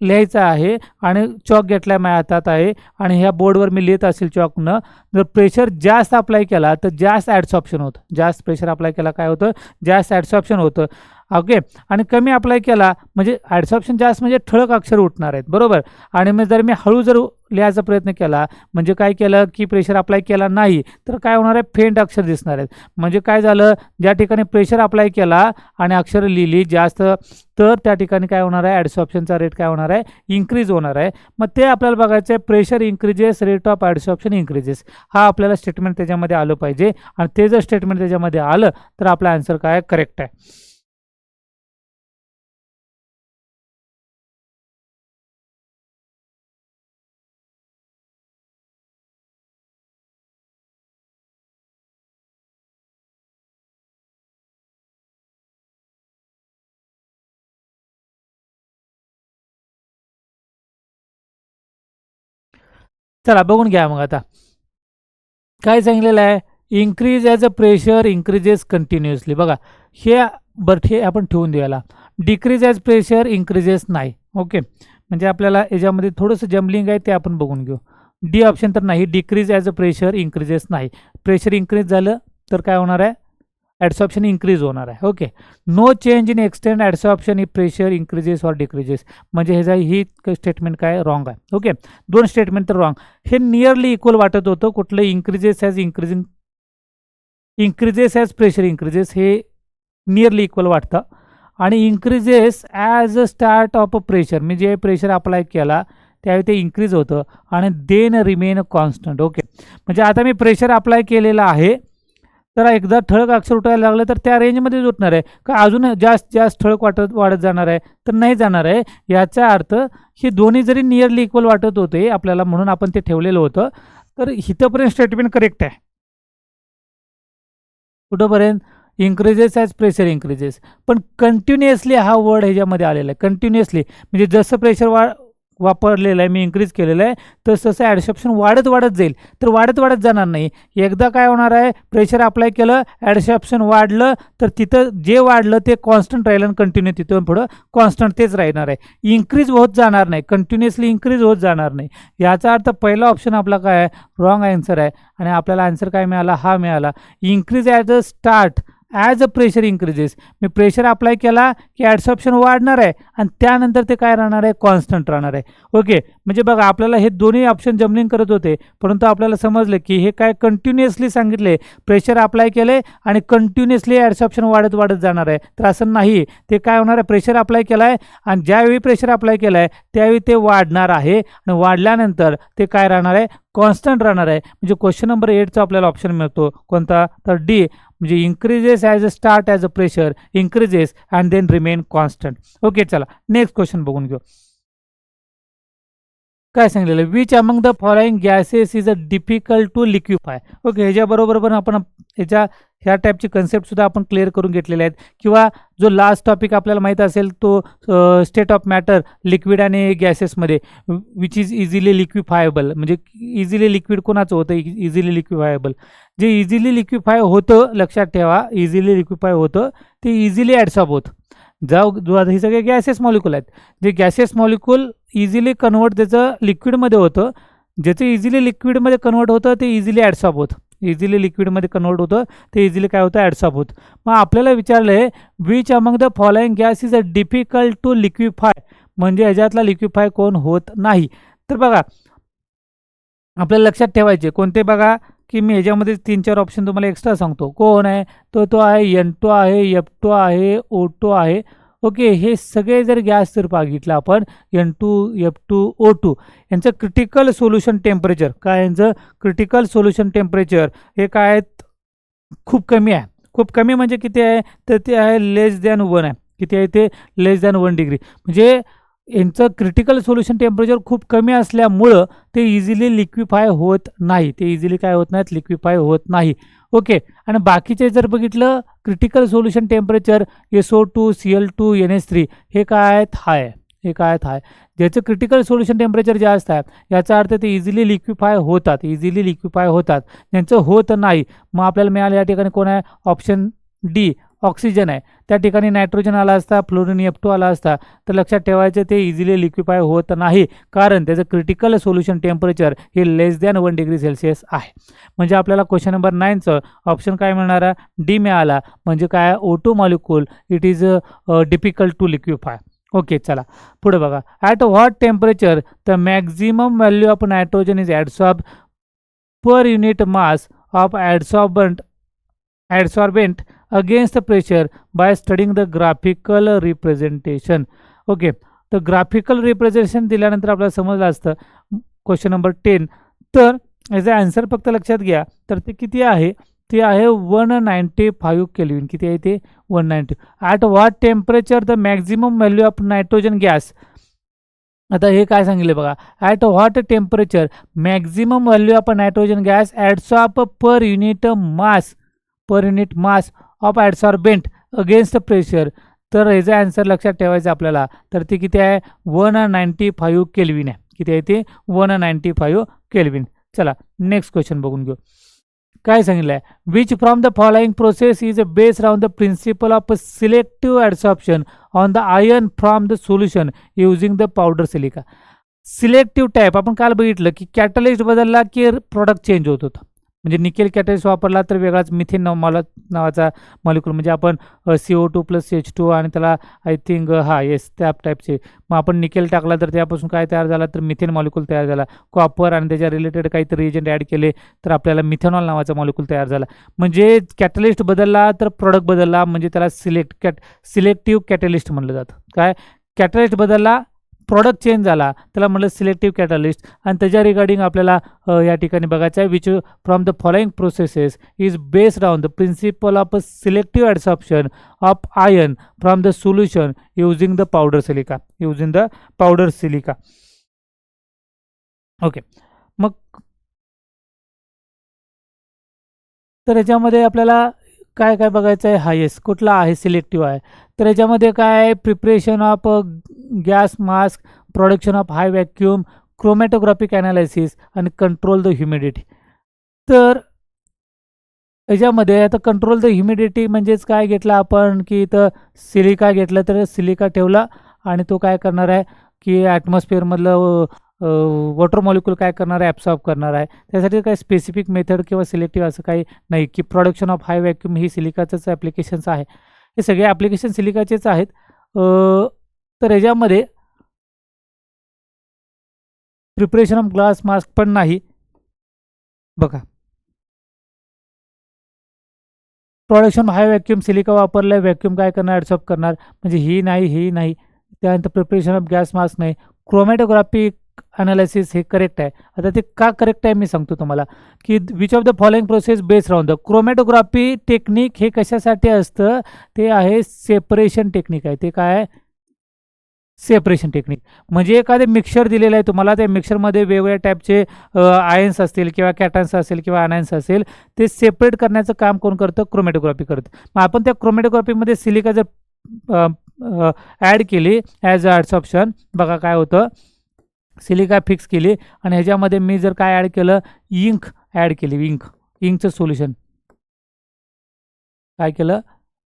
लिहायचं आहे आणि चॉक घेतला माझ्या हातात आहे आणि ह्या बोर्डवर मी लिहित असेल चॉकनं. जर प्रेशर जास्त अप्लाय केला तर जास्त ॲडसॉर्प्शन होतं. जास्त प्रेशर अप्लाय केला काय होतं, जास्त ॲडसॉर्प्शन होतं. ओके, आणि कमी अप्लाय केला म्हणजे ॲडसॉर्प्शन जास्त म्हणजे ठळक अक्षर उठणार आहेत, बरोबर. आणि मग जर मी हळू जर लिहायचा प्रयत्न केला, म्हणजे काय केलं की प्रेशर अप्लाय केला नाही, तर काय होणार आहे, फेंट अक्षर दिसणार आहेत. म्हणजे काय झालं, ज्या ठिकाणी प्रेशर अप्लाय केला आणि अक्षर लिहिली जास्त, तर त्या ठिकाणी काय होणार आहे, ॲडसॉर्प्शनचा रेट काय होणार आहे, इन्क्रीज होणार आहे. मग ते आपल्याला बघायचं आहे, pressure increases, rate of adsorption increases. हा आपल्याला स्टेटमेंट त्याच्यामध्ये आलं पाहिजे, आणि ते जर स्टेटमेंट त्याच्यामध्ये आलं तर आपला आन्सर काय करेक्ट आहे. चला बघून घ्या मग आता काय सांगितलेलं आहे, increase as a pressure increases continuously. बघा हे बरं, हे आपण ठेवून द्यायला. डिक्रीज ॲज प्रेशर इन्क्रीजेस नाही. ओके, म्हणजे आपल्याला याच्यामध्ये थोडंसं जम्बलिंग आहे, ते आपण बघून घेऊ. डी ऑप्शन तर नाही, decrease as a pressure increases नाही. प्रेशर इन्क्रीज झालं तर काय होणार आहे, ॲडसॉर्प्शन इन्क्रीज होणार आहे. Okay, no change in extent adsorption if pressure increases or decreases. म्हणजे ह्याचा ही स्टेटमेंट काय रॉंग आहे. ओके, 2 स्टेटमेंट तर रॉंग. हे नियरली इक्वल वाटत होतं, कुठलं increases as increases as pressure increases, हे नियरली इक्वल वाटतं. आणि increases as a start of a pressure, मी जे प्रेशर अप्लाय केला त्यावेळी ते इन्क्रीज होतं आणि देन रिमेन कॉन्स्टंट. ओके, म्हणजे आता मी प्रेशर अप्लाय केलेलं आहे, तर एकदा ठळक अक्षर उठायला लागलं तर त्या रेंजमध्येच उठणार आहे का, अजून जास्त ठळक वाढत जाणार आहे, तर नाही जाणार आहे. याचा अर्थ हे दोन्ही जरी नियरली इक्वल वाटत होते आपल्याला, म्हणून आपण ते ठेवलेलं होतं. तर इथंपर्यंत स्टेटमेंट करेक्ट आहे. कुठंपर्यंत इन्क्रीजेस ॲज प्रेशर इन्क्रीजेस. पण कंटिन्युअसली हा वर्ड ह्याच्यामध्ये आलेला आहे. कंटिन्युअसली म्हणजे जसं प्रेशर वापरलेलं आहे, मी इन्क्रीज केलेलं आहे, तसं ॲडसॉर्प्शन वाढत वाढत जाईल. तर वाढत वाढत जाणार नाही. एकदा काय होणार आहे, प्रेशर अप्लाय केलं, ॲडसॉर्प्शन वाढलं, तर तिथं जे वाढलं ते कॉन्स्टंट राहिलं आणि कंटिन्यू तिथून पुढं कॉन्स्टंट तेच राहणार आहे. इन्क्रीज होत जाणार नाही, कंटिन्युअसली इन्क्रीज होत जाणार नाही. याचा अर्थ पहिला ऑप्शन आपला काय आहे, रॉंग आन्सर आहे. आणि आपल्याला आन्सर काय मिळाला, हा मिळाला. Increase at the start as a pressure increases. Me pressure apply केला की ॲडसॉर्प्शन वाढणार आहे आणि त्यानंतर ते काय राहणार आहे, कॉन्स्टंट राहणार आहे. ओके, म्हणजे बघा आपल्याला हे दोन्ही ऑप्शन जमलिंग करत होते, परंतु आपल्याला समजलं की हे काय कंटिन्युअसली सांगितले, प्रेशर अप्लाय केले आणि कंटिन्युअसली ॲडसॉर्प्शन वाढत वाढत जाणार आहे. तर असं नाही, ते काय होणार आहे, प्रेशर अप्लाय केला आहे आणि ज्यावेळी प्रेशर अप्लाय केला आहे त्यावेळी ते वाढणार आहे आणि वाढल्यानंतर ते काय राहणार आहे, कॉन्स्टंट राहणार आहे. म्हणजे क्वेश्चन नंबर 8चा आपल्याला ऑप्शन मिळतो कोणता, तर डी, म्हणजे increases as a start as a pressure increases and then remain constant. Okay, चला नेक्स्ट क्वेश्चन बघून घेऊ. काय सांगितलेलं, which among the following gases is a difficult to liquefy. Okay, ह्याच्याबरोबर पण आपण ह्या टाईपची कन्सेप्ट सुद्धा आपण क्लिअर करून घेतलेले आहेत. किंवा जो लास्ट टॉपिक आपल्याला माहीत असेल तो स्टेट ऑफ मॅटर लिक्विड आणि गॅसेसमध्ये, विच इज इझिली लिक्विफायबल. म्हणजे इझिली लिक्विड कोणाचं होतं, इझिली लिक्विफायबल. जे इझिली लिक्विफाय होतं, लक्षात ठेवा, इझिली लिक्विफाय होतं ते इझिली ॲडसॉर्ब होतं. हे सगळे गॅसेस मॉलिक्यूल आहेत. जे गॅसेस मॉलिक्यूल इझिली कन्वर्ट त्याचं लिक्विडमध्ये होतं, ज्याचं इझिली लिक्विडमध्ये कन्वर्ट होतं ते इझिली ॲडसॉर्ब होतं. इझिली लिक्विडमध्ये कन्वर्ट होतं ते इझिली काय होतं, ॲडसॉर्ब होतं. मग आपल्याला विचारलं आहे, which among the following gas is a difficult to liquefy, म्हणजे ह्याच्यातला लिक्विफाय कोण होत नाही. तर बघा आपल्याला लक्षात ठेवायचे कोणते, बघा की मी ह्याच्यामध्ये 3-4 ऑप्शन तुम्हाला एक्स्ट्रा सांगतो. कोण आहे, तो आहे N2 आहे, F2 आहे, O2 आहे. ओके, हे सगळे जर गॅस जर बघितलं आपण, N2, F2, O2, यांचं क्रिटिकल सोल्युशन टेम्परेचर काय, यांचं क्रिटिकल सोल्युशन टेम्परेचर हे काय आहेत, खूप कमी आहे. खूप कमी म्हणजे किती आहे, तर ते आहे लेस दॅन 1 आहे. किती आहे ते, लेस दॅन 1 डिग्री. म्हणजे यांचं क्रिटिकल सोल्युशन टेम्परेचर खूप कमी असल्यामुळं ते इझिली लिक्विफाय होत नाही. ते इझिली काय होत नाहीत, लिक्विफाय होत नाही. ओके, आणि बाकीचे जर बघितलं critical solution temperature SO2, Cl2, NH3 हे काय आहेत, हाय. हे काय आहेत, हाय. ज्याचं क्रिटिकल सोल्युशन टेम्परेचर जास्त आहे याचा अर्थ ते इझिली लिक्विफाय होतात, इझिली लिक्विफाय होतात. ज्यांचं होत नाही, मग आपल्याला मिळालं या ठिकाणी कोण आहे, ऑप्शन डी, ऑक्सिजन आहे. त्या ठिकाणी नायट्रोजन आला असता, फ्लोरिन F2 आला असता, तर लक्षात ठेवायचं ते इझिली लिक्विफाय होत नाही, कारण त्याचं क्रिटिकल सोल्युशन टेम्परेचर हे लेस दॅन 1 डिग्री सेल्सिअस आहे. म्हणजे आपल्याला क्वेश्चन नंबर 9चं ऑप्शन काय मिळणार आहे, डी मिळाला. म्हणजे काय, O2 molecule it is difficult to liquefy. Okay, चला पुढे बघा. At what temperature the maximum value of nitrogen is adsorb per unit mass of adsorbent against the pressure by studying the graphical representation. Okay, तर graphical representation दिल्यानंतर आपल्याला समजलं असतं question number 10. तर याचा आन्सर फक्त लक्षात घ्या, तर ते किती आहे, ते आहे 195 केल्विन. किती आहे ते, 190. At what temperature the maximum value of nitrogen gas. आता हे काय सांगितले बघा, at what temperature maximum value of nitrogen gas adsorb per unit mass of adsorbent against pressure. तर ह्याचा आन्सर लक्षात ठेवायचं आपल्याला, तर ते किती आहे, 195 केल्विन आहे. किती आहे ते, 195 केल्विन. चला नेक्स्ट क्वेश्चन बघून घेऊ. काय सांगितलं आहे, which from the following process is based on the principle of selective adsorption on the ion from the solution using the powder silica. Selective type आपण काल बघितलं की कॅटलिस्ट बदलला की प्रॉडक्ट चेंज होत होतं. म्हणजे निकेल कॅटलिस्ट वापरला तर वेगळाच मिथेन नावाचा मॉलिक्यूल, म्हणजे आपण CO2+H2 आणि त्याला आय थिंक त्या टाईपचे, मग आपण निकेल टाकला तर त्यापासून काय तयार झाला, तर मिथेन मॉलिक्यूल तयार झाला. कॉपर आणि त्याच्या रिलेटेड काहीतरी एजंट ॲड केले तर आपल्याला मिथेनॉल नावाचा मॉलिक्यूल तयार झाला. म्हणजे कॅटलिस्ट बदलला तर प्रॉडक्ट बदलला, म्हणजे त्याला सिलेक्टिव्ह कॅटलिस्ट म्हणलं जातं. काय, कॅटलिस्ट बदलला, प्रॉडक्ट चेंज झाला, त्याला म्हटलं सिलेक्टिव्ह कॅटलिस्ट. आणि त्याच्या रिगार्डिंग आपल्याला या ठिकाणी बघायचं आहे, which from the following processes is based on the principle of selective adsorption of ion from the solution using the powder silica. Okay, मग तर याच्यामध्ये आपल्याला काय काय बघायचं आहे, हायेस्ट कुठला आहे, सिलेक्टिव्ह आहे. तर याच्यामध्ये काय आहे, preparation of gas mask, production of high vacuum, chromatographic analysis आणि कंट्रोल द ह्युमिडिटी. तर याच्यामध्ये आता कंट्रोल द ह्युमिडिटी म्हणजेच काय घेतलं आपण, की इथं सिलिका घेतलं, तर सिलिका ठेवला आणि तो काय करणार आहे, की ॲटमॉस्फिअरमधलं वॉटर मॉलिक्यूल काय करणार आहे, ॲब्सॉर्ब करणार आहे. त्यासाठी काही स्पेसिफिक मेथड किंवा सिलेक्टिव्ह असं काही नाही, की प्रोडक्शन ऑफ हाय व्हॅक्यूम ही सिलिकाचंच ॲप्लिकेशन्स आहे. हे सगळे ॲप्लिकेशन सिलिकाचेच आहेत. तर याच्यामध्ये प्रिपरेशन ऑफ ग्लास मास्क पण नाही. बघा, प्रोडक्शन हाय व्हॅक्यूम सिलिका वापरलं, व्हॅक्यूम काय करणार, ॲब्सॉर्ब करणार, म्हणजे ही नाही, ही नाही. त्यानंतर प्रिपरेशन ऑफ गॅस मास्क नाही. क्रोमॅटोग्राफिक अनालिसिस हे करेक्ट आहे. आता ते का करेक्ट आहे मी सांगतो तुम्हाला, की which of the following process based राहून द क्रोमॅटोग्राफी टेक्निक हे कशासाठी असतं, ते आहे सेपरेशन टेक्निक आहे. ते काय आहे, सेपरेशन टेक्निक. म्हणजे एखादे मिक्सचर दिलेलं आहे तुम्हाला, त्या मिक्सचरमध्ये वेगवेगळ्या टाईपचे आयन्स असतील किंवा कॅटन्स असेल किंवा अनायन्स असेल, ते सेपरेट करण्याचं काम कोण करतं, क्रोमॅटोग्राफी करतं. मग आपण त्या क्रोमॅटोग्राफीमध्ये सिलिका जर ॲड केली ॲज अ ॲड्सॉप्शन, बघा काय होतं, सिलिका फिक्स केली आणि ह्याच्यामध्ये मी जर काय ॲड केलं, इंक ॲड केली, इंकचं सोल्युशन काय केलं,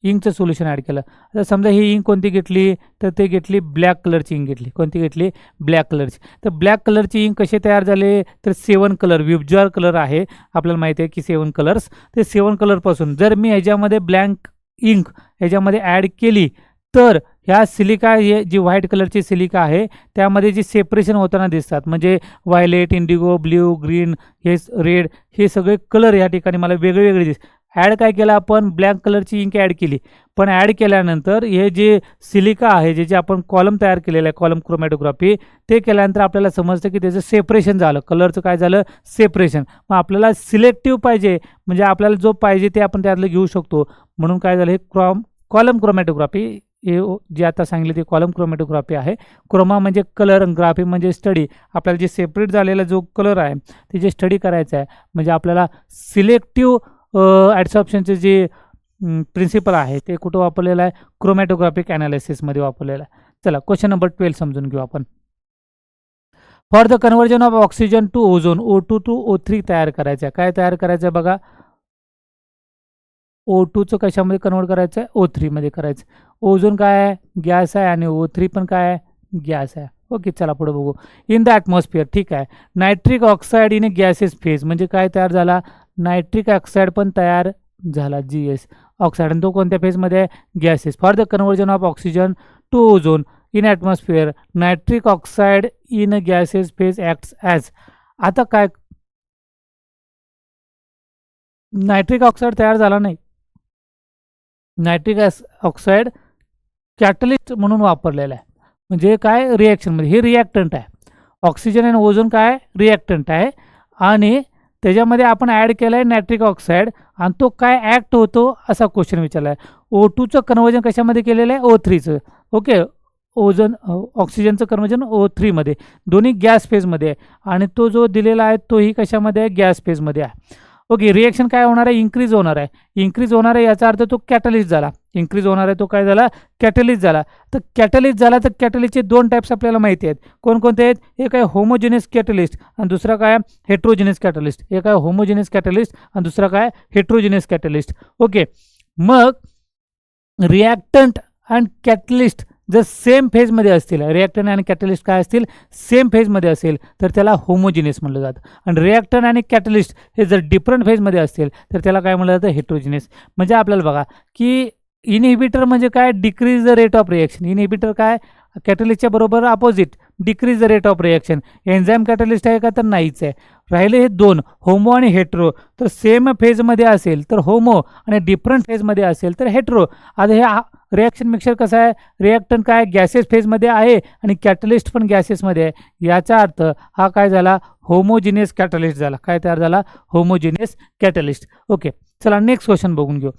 इंकचं सोल्युशन ॲड केलं. आता समजा ही इंक कोणती घेतली, तर ते घेतली ब्लॅक कलरची इंक घेतली. कोणती घेतली, ब्लॅक कलरची. तर ब्लॅक कलरची इंक कसे तयार झाले, तर 7 कलर, विबज्युअर कलर आहे, आपल्याला माहिती आहे की 7 कलर्स. ते 7 कलरपासून जर मी ह्याच्यामध्ये ब्लँक इंक ह्याच्यामध्ये ॲड केली, तर ह्या सिलिका, हे जी व्हाईट कलरची सिलिका आहे, त्यामध्ये जी सेपरेशन होताना दिसतात, म्हणजे व्हायलेट, इंडिगो, ब्ल्यू, ग्रीन, हे रेड, हे सगळे कलर या ठिकाणी मला वेगळे वेगळे ॲड काय केलं आपण, ब्लॅक कलरची इंक ॲड केली. पण ॲड केल्यानंतर हे जे सिलिका आहे, जे आपण कॉलम तयार केलेलं आहे, कॉलम क्रोमॅटोग्राफी, ते केल्यानंतर आपल्याला समजतं की त्याचं सेपरेशन झालं, कलरचं काय झालं, सेपरेशन. मग आपल्याला सिलेक्टिव्ह पाहिजे, म्हणजे आपल्याला जो पाहिजे ते आपण त्यातलं घेऊ शकतो. म्हणून काय झालं, हे कॉलम क्रोमॅटोग्राफी, हे जे आता सांगितले ते कॉलम क्रोमॅटोग्राफी आहे. क्रोमा म्हणजे कलर, ग्राफी म्हणजे स्टडी. आपल्याला जे सेपरेट झालेला जो कलर आहे ते जे स्टडी करायचं आहे, म्हणजे आपल्याला सिलेक्टिव्ह ॲड्सॉप्शनचे जे प्रिन्सिपल आहे ते कुठं वापरलेलं आहे, क्रोमॅटोग्राफिक ॲनालिसिसमध्ये वापरलेलं आहे. चला क्वेश्चन नंबर 12 समजून घेऊ आपण. For the conversion of oxygen to ozone, O2 to O3 तयार करायचं आहे. काय तयार करायचं आहे बघा, O2चं कशामध्ये कन्वर्ट करायचं आहे, O3 मध्ये करायचं. ओझोन काय आहे, गॅस आहे, आणि O3 पण काय आहे, गॅस आहे. ओके, चला पुढे बघू. इन द ॲटमॉस्फिअर, ठीक आहे. Nitric oxide in gases phase, म्हणजे काय तयार झाला, नायट्रिक ऑक्साईड पण तयार झाला, GS ऑक्साईड, आणि तो कोणत्या फेजमध्ये आहे, gases. For the conversion of oxygen to ozone in atmosphere, nitric oxide in gases phase acts as. आता काय, नायट्रिक ऑक्साईड तयार झाला नाही, नायट्रिक ऑक्साईड कॅटलिस्ट म्हणून वापरलेला आहे. म्हणजे काय, रिॲक्शनमध्ये, हे रिॲक्टंट आहे. ऑक्सिजन आणि ओझोन काय, रिॲक्टंट आहे, आणि त्याच्यामध्ये आपण ॲड केलं आहे नायट्रिक ऑक्साईड, आणि तो काय ॲक्ट होतो असा क्वेश्चन विचारला आहे. O2चं कन्व्हर्जन कशामध्ये केलेलं आहे, O3चं. ओके, ओझोन ऑक्सिजनचं कन्व्हर्जन O3 मध्ये, दोन्ही गॅस फेजमध्ये आहे, आणि तो जो दिलेला आहे तोही कशामध्ये आहे, गॅस फेजमध्ये आहे. ओके, रिएक्शन काय होणार आहे, इन्क्रीज होणार आहे. इन्क्रीज होणार आहे याचा अर्थ तो कॅटलिस्ट झाला. इन्क्रीज होणार आहे तो काय झाला, कॅटलिस्ट झाला. तर कॅटलिस्ट झाला, तर कॅटलिस्टचे 2 टाईप्स आपल्याला माहिती आहेत. कोणकोणते आहेत, एक आहे होमोजेनियस कॅटलिस्ट आणि दुसरा काय हेट्रोजेनियस कॅटलिस्ट. एक आहे होमोजेनियस कॅटलिस्ट आणि दुसरा काय हेट्रोजेनियस कॅटलिस्ट. ओके, मग रिॲक्टंट आणि कॅटलिस्ट जर सेम फेजमध्ये असतील, रिॲक्टंट आणि कॅटलिस्ट काय असतील, सेम फेजमध्ये असेल, तर त्याला होमोजिनियस म्हटलं जातं. आणि रिॲक्टंट आणि कॅटलिस्ट हे जर डिफरंट फेजमध्ये असतील, तर त्याला काय म्हटलं जातं, हेट्रोजिनियस. म्हणजे आपल्याला बघा की इनहिबिटर म्हणजे काय, decrease the rate of reaction. Inhibitor काय, कॅटलिस्टच्या बरोबर opposite, decrease the rate of reaction. Enzyme catalyst आहे का, तर नाहीच आहे. राहिले हे 2, होमो आणि हेट्रो. तर सेम फेजमध्ये असेल तर होमो, आणि डिफरंट फेजमध्ये असेल तर हेट्रो. आता हे रिॲक्शन मिक्सचर कसं आहे, रिॲक्टंट काय गॅसेस फेजमध्ये आहे आणि कॅटलिस्ट पण गॅसेसमध्ये आहे. याचा अर्थ हा काय झाला, होमोजिनियस कॅटलिस्ट झाला. काय तयार झाला, होमोजिनियस कॅटलिस्ट. ओके, चला नेक्स्ट क्वेश्चन बघून घेऊ.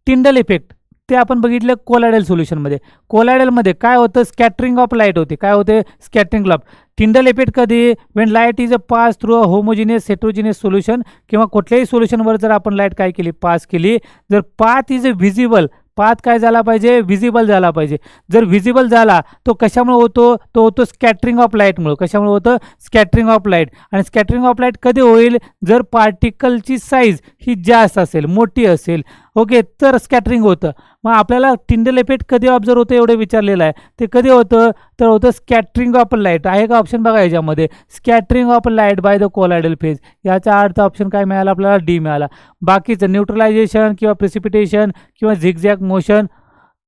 Tyndall effect. ते आपण बघितलं कोलायडल सोल्युशनमध्ये. कोलायडलमध्ये काय होतं, स्कॅटरिंग ऑफ लाईट होते. काय होते, स्कॅटरिंग ऑफ. टिंडल इफेक्ट कधी, Wien light is a pass through a homogeneous heterogeneous solution, किंवा कुठल्याही सोल्युशनवर जर आपण लाईट काय केली, पास केली, जर पाथ इज व्हिजिबल, पाथ काय झाला पाहिजे, व्हिजिबल झाला पाहिजे. जर व्हिजिबल झाला तो कशामुळे होतो, तो होतो स्कॅटरिंग ऑफ लाईटमुळे. कशामुळे होतं, स्कॅटरिंग ऑफ लाईट. आणि स्कॅटरिंग ऑफ लाईट कधी होईल, जर पार्टिकलची साईज ही जास्त असेल, मोठी असेल, ओके, तर स्कॅटरिंग होतं. मग आपल्याला टिंडल इफेक्ट कधी ऑब्झर्व होतं एवढं विचारलेलं आहे. ते कधी होतं, तर होतं स्कॅटरिंग ऑफ लाईट. आहे का ऑप्शन बघा याच्यामध्ये, scattering of light by the colloidal phase. याचा अर्थ ऑप्शन काय मिळाला आपल्याला, डी मिळाला. बाकीचं न्यूट्रलायझेशन किंवा प्रिसिपिटेशन किंवा झिगझॅग मोशन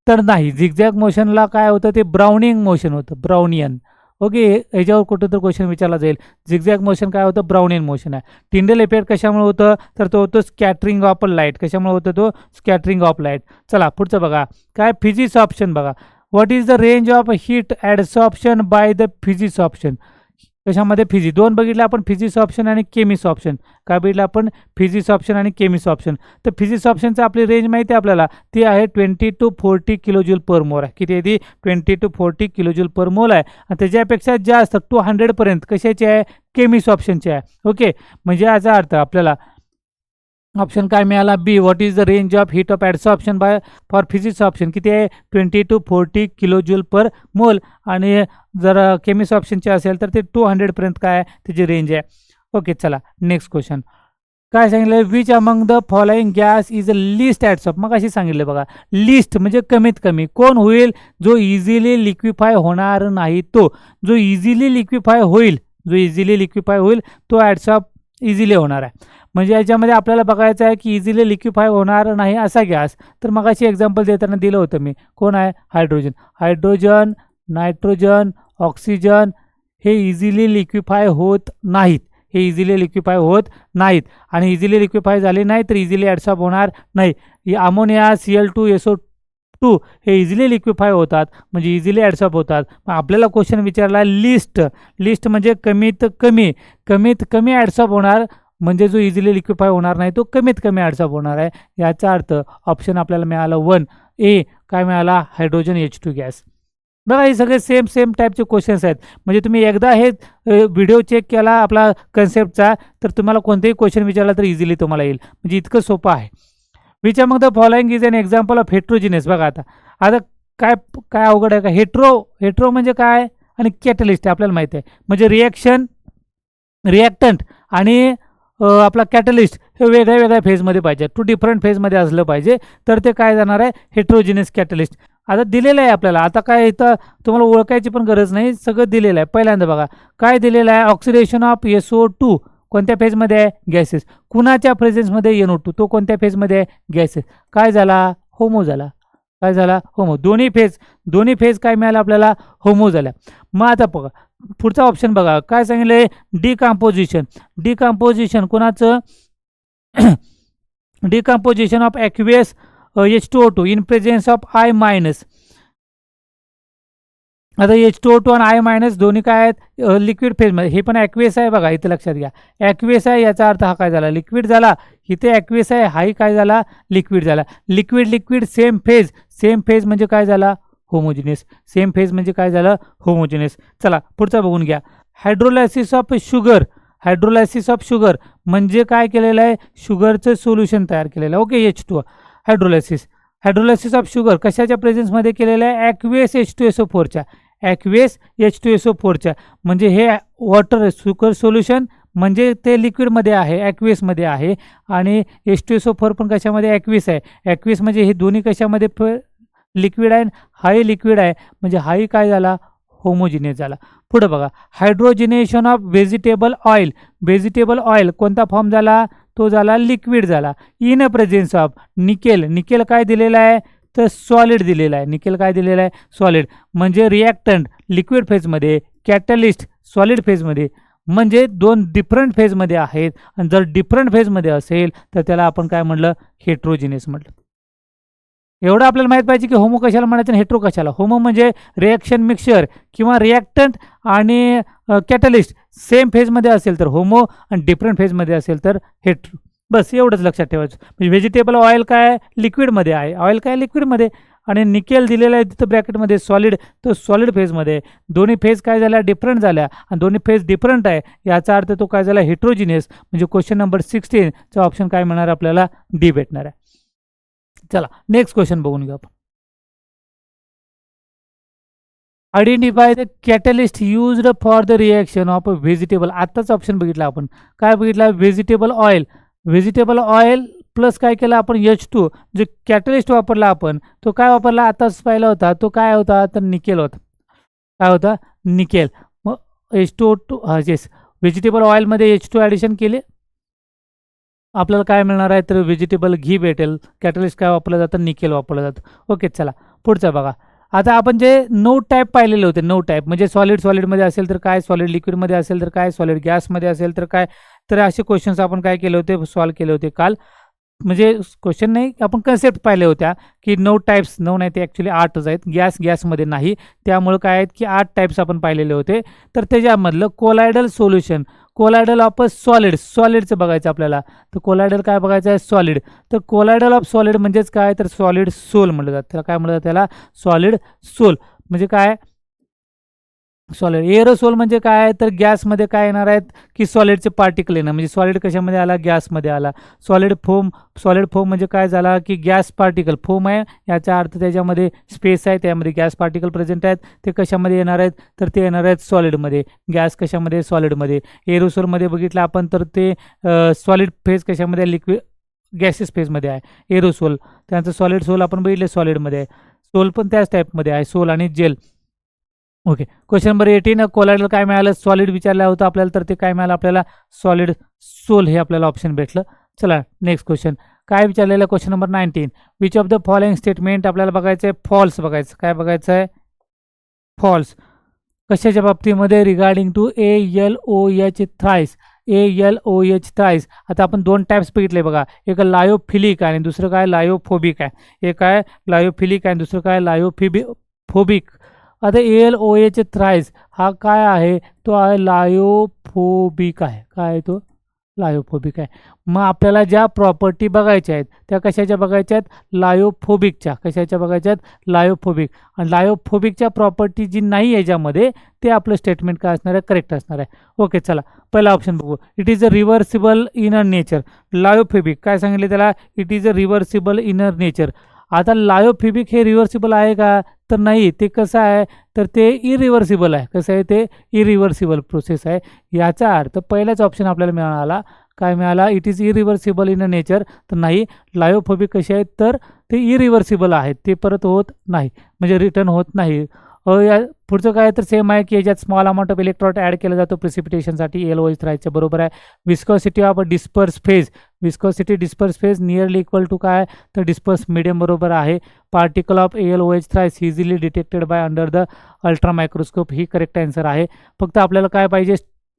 तर नाही. झिगझॅग मोशनला काय होतं, ते ब्राउनिंग मोशन होतं, ब्राउनियन. ओके, याच्यावर कुठं तर क्वेश्चन विचारला जाईल. झिगझॅग मोशन काय होतं, ब्राउनियन मोशन आहे. टिंडल इफेक्ट कशामुळे होतं, तर तो होतो स्कॅटरिंग ऑफ लाईट. कशामुळे होतं, तो स्कॅटरिंग ऑफ लाईट. चला पुढचं बघा, काय फिजिक्स ऑप्शन बघा. What is the range of heat adsorption by the physics option. कशामध्ये, फिजिक्स. दोन बघितलं आपण, फिजिक्स ऑप्शन आणि केमिक्स ऑप्शन. काय बघितलं आपण, फिजिक्स ऑप्शन आणि केमिक्स ऑप्शन. तर फिजिक्स ऑप्शनचं आपली रेंज माहिती आहे आपल्याला, ती आहे 20 to 40 किलोजूल पर मोल आहे. किती आहे ती, 20 to 40 किलोजूल पर मोल आहे. आणि त्याच्यापेक्षा जास्त 200 पर्यंत कशाची आहे, केमिक्स ऑप्शनची आहे. ओके, म्हणजे याचा अर्थ आपल्याला ऑप्शन काय मिळाला, B. What is the range of heat of adsorption by for physics option, किती आहे, 20 to 40 किलोजूल पर मोल. आणि जर केमिक्स ऑप्शनचे असेल तर ते 200 पर्यंत काय आहे, त्याची रेंज आहे. ओके, चला नेक्स्ट क्वेश्चन. काय सांगितलं, which among the following gas is a least adsorb. मग अशी सांगितलं बघा, लिस्ट म्हणजे कमीत कमी. कोण होईल, जो इझिली लिक्विफाय होणार नाही, तो जो इझिली लिक्विफाय होईल, जो इझिली लिक्विफाय होईल तो ॲडसॉर्ब इझिली होणार आहे. म्हणजे याच्यामध्ये आपल्याला बघायचं आहे की इझिली लिक्विफाय होणार नाही असा गॅस. तर मग अशी एक्झाम्पल देताना दिलं होतं मी, कोण आहे, हायड्रोजन. हायड्रोजन, नायट्रोजन, ऑक्सिजन हे इझिली लिक्विफाय होत नाहीत. हे इझिली लिक्विफाय होत नाहीत. आणि इझिली लिक्विफाय झाले नाही तर इझिली ॲडसॉर्ब होणार नाही. अमोनिया, Cl2SO2 हे इझिली लिक्विफाय होतात, म्हणजे इझिली ॲडसॉर्ब होतात. आपल्याला क्वेश्चन विचारला लिस्ट. लिस्ट म्हणजे कमीत कमी ॲडसॉर्ब होणार, म्हणजे जो इझिली लिक्विफाय होणार नाही तो कमीत कमी ॲडसॉर्ब होणार आहे. याचा अर्थ ऑप्शन आपल्याला मिळालं 1A. काय मिळाला, हायड्रोजन H2 गॅस. बघा हे सगळे सेम टाईपचे क्वेश्चन्स आहेत. म्हणजे तुम्ही एकदा हे व्हिडिओ चेक केला आपला कन्सेप्टचा, तर तुम्हाला कोणतेही क्वेश्चन विचारला तर इझिली तुम्हाला येईल. म्हणजे इतकं सोपं आहे. Which among the following is an example of heterogeneous. बघा आता काय अवघड आहे का, हेट्रो म्हणजे काय, आणि कॅटलिस्ट आपल्याला माहिती आहे. म्हणजे रिॲक्टंट आणि आपला कॅटलिस्ट हे वेगळ्या फेजमध्ये पाहिजे, 2 डिफरंट फेजमध्ये असलं पाहिजे, तर ते काय जाणार आहे, हेट्रोजिनियस कॅटलिस्ट. आता दिलेलं आहे आपल्याला. आता काय इथं तुम्हाला ओळखायची पण गरज नाही, सगळं दिलेलं आहे. पहिल्यांदा बघा काय दिलेलं आहे, ऑक्सिडेशन ऑफ SO2 कोणत्या फेजमध्ये आहे, गॅसेस. कुणाच्या प्रेझेन्समध्ये NO2, तो कोणत्या फेजमध्ये आहे, गॅसेस. काय झाला, होमो झाला. काय झाला, होमो. दोन्ही फेज काय मिळाला आपल्याला, होमो झाल्या. मग आता बघा पुढचा ऑप्शन बघा काय सांगितलंय, डिकम्पोजिशन कोणाचं decomposition of aqueous H2O2 in presence of I-. आता H2O2 आणि I- दोन्ही काय आहेत, लिक्विड फेजमध्ये. हे पण ॲक्वियस आहे बघा, इथे लक्षात घ्या, ॲक्वियस आहे. याचा अर्थ हा काय झाला, लिक्विड झाला. इथे ॲक्वियस आहे, हाही काय झाला, लिक्विड झाला. लिक्विड सेम फेज म्हणजे काय झाला, होमोजिनियस. सेम फेज म्हणजे काय झालं, होमोजिनियस. चला पुढचा बघून घ्या, हायड्रोलायसिस ऑफ शुगर म्हणजे काय केलेलं आहे, शुगरचं सोल्युशन तयार केलेलं आहे. Okay, H2 hydrolysis of sugar कशाच्या प्रेझेन्समध्ये केलेलं आहे, ॲक्वियस H2SO4च्या. म्हणजे हे वॉटर शुगर सोल्युशन म्हणजे ते लिक्विडमध्ये आहे, ॲक्वियसमध्ये आहे. आणि H2SO4 पण कशामध्ये, ॲक्वियस आहे. ॲक्वियस म्हणजे हे दोन्ही कशामध्ये लिक्विड आहे, हाही लिक्विड आहे. म्हणजे हाही काय झाला, होमोजिनियस झाला. पुढे बघा, हायड्रोजिनेशन ऑफ व्हेजिटेबल ऑइल कोणता फॉर्म झाला, तो झाला लिक्विड झाला. इन प्रेझेन्स ऑफ निकेल काय दिलेला आहे, तर सॉलिड दिलेला आहे. निकेल काय दिलेला आहे, सॉलिड. म्हणजे रिॲक्टंट लिक्विड फेजमध्ये, कॅटलिस्ट सॉलिड फेजमध्ये. म्हणजे 2 डिफरंट फेजमध्ये आहेत. आणि जर डिफरंट फेजमध्ये असेल तर त्याला आपण काय म्हटलं, हेट्रोजिनियस म्हटलं. एवढं आपल्याला माहीत पाहिजे की होमो कशाला म्हणायचं आणि हेट्रो कशाला. होमो म्हणजे रिॲक्शन मिक्सचर किंवा रिॲक्टंट आणि कॅटलिस्ट सेम फेजमध्ये असेल तर होमो, आणि डिफरंट फेजमध्ये असेल तर हेट्रो. बस एवढंच लक्षात ठेवायचं. म्हणजे व्हेजिटेबल ऑइल काय लिक्विडमध्ये आहे, ऑइल काय लिक्विडमध्ये, आणि निकेल दिलेलं आहे तिथं ब्रॅकेटमध्ये सॉलिड, तो सॉलिड फेजमध्ये. दोन्ही फेज काय झाल्या, डिफरंट झाल्या, आणि दोन्ही फेज डिफरंट आहे, याचा अर्थ तो काय झाला, हेट्रोजिनियस. म्हणजे क्वेश्चन नंबर 16चा ऑप्शन काय मिळणार आपल्याला, डी भेटणार आहे. चला नेक्स्ट क्वेश्चन बघून घेऊ आपण. Identify the catalyst used for the reaction of a vegetable. आत्ताच ऑप्शन बघितला आपण, काय बघितला, vegetable oil. Vegetable oil plus काय केलं आपण, H2. जे कॅटलिस्ट वापरला आपण, तो काय वापरला, आताच पाहिला होता, तो काय होता, तर निकेल होता. काय होता, निकेल. मग H2O2 yes, vegetable ऑइलमध्ये H2 addition केले, आपल्याला काय मिळणार आहे, तर व्हेजिटेबल घी भेटेल. कॅटलिस्ट काय वापरलं जातं, निकेल वापरलं जातं. ओके चला पुढचा बघा. आता आपण जे 9 टाईप पाहिलेले होते, 9 टाईप म्हणजे सॉलिडमध्ये असेल तर काय, सॉलिड लिक्विडमध्ये असेल तर काय, सॉलिड गॅसमध्ये असेल तर काय. तर असे क्वेश्चन्स आपण काय केले होते, सॉल्व्ह केले होते काल. म्हणजे क्वेश्चन नाही, आपण कन्सेप्ट पाहिले होत्या की 9 टाईप्स, 9 नाही ते ॲक्च्युली 8च आहेत. गॅसमध्ये नाही, त्यामुळे काय आहेत की 8 टाईप्स आपण पाहिलेले होते. तर त्याच्यामधलं कोलायडल सोल्युशन, कोलायडल ऑफ सॉलिड, सॉलिडचं बघायचं आपल्याला. तर कोलायडल काय बघायचं आहे, सॉलिड. तर कोलायडल ऑफ सॉलिड म्हणजेच काय, तर सॉलिड सोल म्हटलं जातं. त्याला काय म्हटलं जातं, त्याला सॉलिड सोल. म्हणजे काय, सॉलिड. एरोसोल म्हणजे काय, तर गॅसमध्ये काय येणार आहेत की सॉलिडचे पार्टिकल येणार. म्हणजे सॉलिड कशामध्ये आला, गॅसमध्ये आला. सॉलिड फोम, सॉलिड फोम म्हणजे काय झाला की गॅस पार्टिकल. फोम आहे याचा अर्थ त्याच्यामध्ये स्पेस आहे, त्यामध्ये गॅस पार्टिकल प्रेझेंट आहेत. ते कशामध्ये येणार आहेत, तर ते येणार आहेत सॉलिडमध्ये. गॅस कशामध्ये, सॉलिडमध्ये. एरोसोलमध्ये बघितलं आपण तर ते सॉलिड फेज कशामध्ये, लिक्विड गॅसेस फेजमध्ये आहे एरोसोल. त्यांचं सॉलिड सोल आपण बघितले सॉलिडमध्ये आहे. सोल पण त्याच टाईपमध्ये आहे, सोल आणि जेल. ओके क्वेश्चन नंबर 18, कोलायडल काय मिळालं, सॉलिड विचारलं होतं आपल्याला, तर ते काय मिळालं आपल्याला, सॉलिड सोल हे आपल्याला ऑप्शन भेटलं. चला नेक्स्ट क्वेश्चन काय विचारलेलं, question number 19, which of the following statement आपल्याला बघायचं आहे, फॉल्स बघायचं. काय बघायचं आहे, फॉल्स. कशाच्या बाबतीमध्ये, regarding to ALOH thrice, ALOH thrice. आता आपण 2 टाईप्स बघितले बघा, एक लायोफिलिक आहे आणि दुसरं काय लायोफोबिक आहे. एक आहे लायोफिलिक आहे दुसरं काय लायोफोबिक. आता ALOH थ्राईस हा काय आहे, तो आहे लायोफोबिक आहे. काय आहे तो, लायोफोबिक आहे. मग आपल्याला ज्या प्रॉपर्टी बघायच्या आहेत त्या कशाच्या बघायच्या आहेत, लायोफोबिकच्या. कशाच्या बघायच्या आहेत, लायोफोबिक. आणि लायोफोबिकच्या प्रॉपर्टी जी नाही याच्यामध्ये, ते आपलं स्टेटमेंट काय असणार आहे, करेक्ट असणार आहे. ओके चला पहिला ऑप्शन बघू. It is a reversible inner nature. Lyophobic काय सांगितले त्याला, it is a reversible inner nature. आता लायोफोबिक हे रिव्हर्सिबल आहे का, तर नाही. ते कसं आहे, तर ते इरिव्हर्सिबल आहे. कसं आहे, ते इरिव्हर्सिबल प्रोसेस आहे. याचा अर्थ पहिलाच ऑप्शन आपल्याला मिळाला, काय मिळाला, it is irreversible in nature. तर नाही, लायोफोबिक कसे आहेत, तर ते इरिव्हर्सिबल आहेत, ते परत होत नाही, म्हणजे रिटर्न होत नाही. या पुढचं काय, तर सेम आहे की याच्यात small amount of electron add केलं जातं प्रिसिपिटेशनसाठी, ALOH थ्राईसच्या बरोबर आहे. Viscosity of disperse phase, viscosity disperse phase nearly equal to काय, तर डिस्पर्स मीडियम बरोबर आहे. Particle of ALOH thrice easily detected by under the ultra microscope, ही करेक्ट आन्सर आहे. फक्त आपल्याला काय पाहिजे,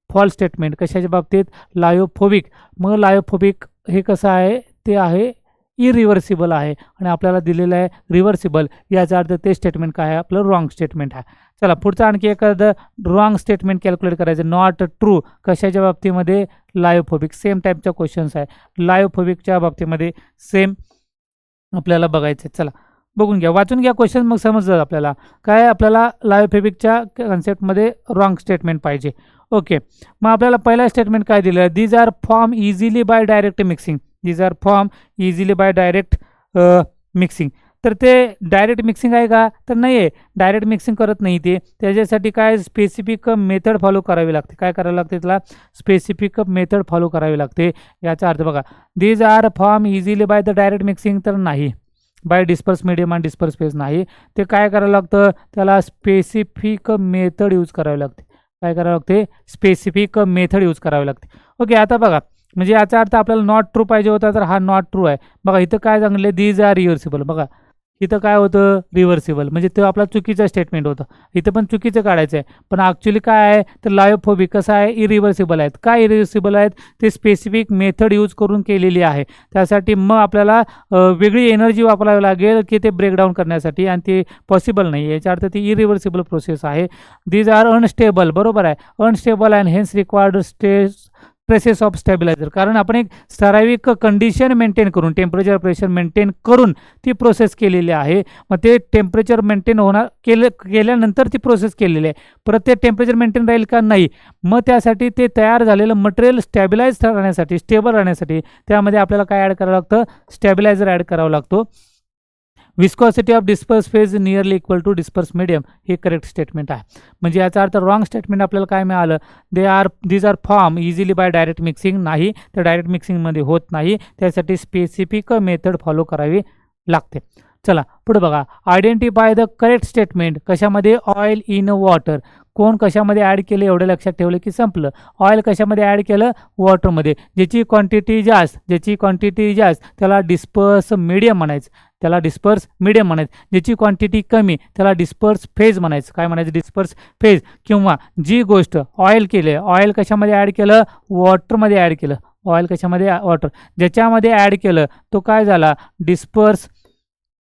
फॉल्स स्टेटमेंट. कशाच्या बाबतीत, लायोफोबिक. मग लायोफोबिक हे कसं आहे, ते आहे इरिव्हर्सिबल आहे आणि आपल्याला दिलेलं आहे रिव्हर्सिबल. याचा अर्थ ते स्टेटमेंट काय आहे, आपलं रॉंग स्टेटमेंट आहे. चला पुढचं आणखी एखादं रॉंग स्टेटमेंट कॅल्क्युलेट करायचं. नॉट ट्रू कशाच्या बाबतीमध्ये, लायोफोबिक. सेम टाईपच्या क्वेश्चन्स आहे, लायोफोबिकच्या बाबतीमध्ये सेम आपल्याला बघायचं. चला बघून घ्या, वाचून घ्या क्वेश्चन, मग समजतं आपल्याला काय. आपल्याला लायोफोबिकच्या कन्सेप्टमध्ये रॉंग स्टेटमेंट पाहिजे. ओके मग आपल्याला पहिला स्टेटमेंट काय दिलं, these are form easily by direct mixing. These are form easily by direct mixing. तर ते डायरेक्ट मिक्सिंग आहे का, तर नाही आहे, डायरेक्ट मिक्सिंग करत नाही ते. त्याच्यासाठी काय स्पेसिफिक मेथड फॉलो करावी लागते. काय करावं लागते, त्याला स्पेसिफिक मेथड फॉलो करावी लागते. याचा अर्थ बघा, these are form easily by the direct mixing, तर नाही. बाय डिस्पर्स मीडियम आणि डिस्पर्स फेज नाही. ते काय करावं लागतं, त्याला स्पेसिफिक मेथड यूज करावी लागते. काय करावं लागते, स्पेसिफिक मेथड यूज करावी लागते. ओके आता बघा, म्हणजे याचा अर्थ आपल्याला नॉट ट्रू पाहिजे होता, तर हा नॉट ट्रू आहे. बघा इथं काय सांगितले, दीज आर रिव्हर्सिबल. बघा इथं काय होतं, रिव्हर्सिबल, म्हणजे ते आपला चुकीचं स्टेटमेंट होतं. इथं पण चुकीचं काढायचं आहे, पण ॲक्च्युली काय आहे, तर लायोफोबिक कसं आहे, इरिव्हर्सिबल आहेत. काय इरिव्हर्सिबल आहेत, ते स्पेसिफिक मेथड यूज करून केलेली आहे. त्यासाठी मग आपल्याला वेगळी एनर्जी वापरावी लागेल की ते ब्रेकडाऊन करण्यासाठी, आणि ते पॉसिबल नाही. याचा अर्थ ती इरिव्हर्सिबल प्रोसेस आहे. दीज आर अनस्टेबल, बरोबर आहे, unstable and hence required stress presence of stabiliser, कारण आपण एक ठराविक कंडिशन मेंटेन करून, टेम्परेचर प्रेशर मेंटेन करून ती प्रोसेस केलेली आहे. मग ते टेम्परेचर मेंटेन केल्यानंतर ती प्रोसेस केलेली आहे. परत ते टेम्परेचर मेंटेन राहील का? नाही. मग त्यासाठी ते तयार झालेलं मटेरियल स्टॅबिलाइज राहण्यासाठी, स्टेबल राहण्यासाठी त्यामध्ये आपल्याला काय ॲड करावं लागतं? स्टॅबिलायझर ॲड करावा लागतो. Viscosity of disperse phase nearly equal to disperse medium, हे करेक्ट स्टेटमेंट आहे. म्हणजे याचा अर्थ रॉंग स्टेटमेंट आपल्याला काय मिळालं? These are form easily by direct mixing. नाही, तर डायरेक्ट मिक्सिंगमध्ये होत नाही, त्यासाठी स्पेसिफिक मेथड फॉलो करावी लागते. चला पुढे बघा. Identify the correct statement. कशामध्ये? Oil in water. कोण कशामध्ये ॲड केलं एवढं लक्षात ठेवलं की संपलं. ऑइल कशामध्ये ॲड केलं? वॉटरमध्ये. ज्याची क्वांटिटी जास्त त्याला डिस्पर्स मीडियम म्हणायचं. ज्याची क्वांटिटी कमी त्याला डिस्पर्स फेज म्हणायचं. काय म्हणायचं? Disperse phase. किंवा जी गोष्ट ऑइल केले, ऑइल कशामध्ये ॲड केलं? वॉटरमध्ये ॲड केलं. ऑइल कशामध्ये? वॉटर. ज्याच्यामध्ये ॲड केलं तो काय झाला? डिस्पर्स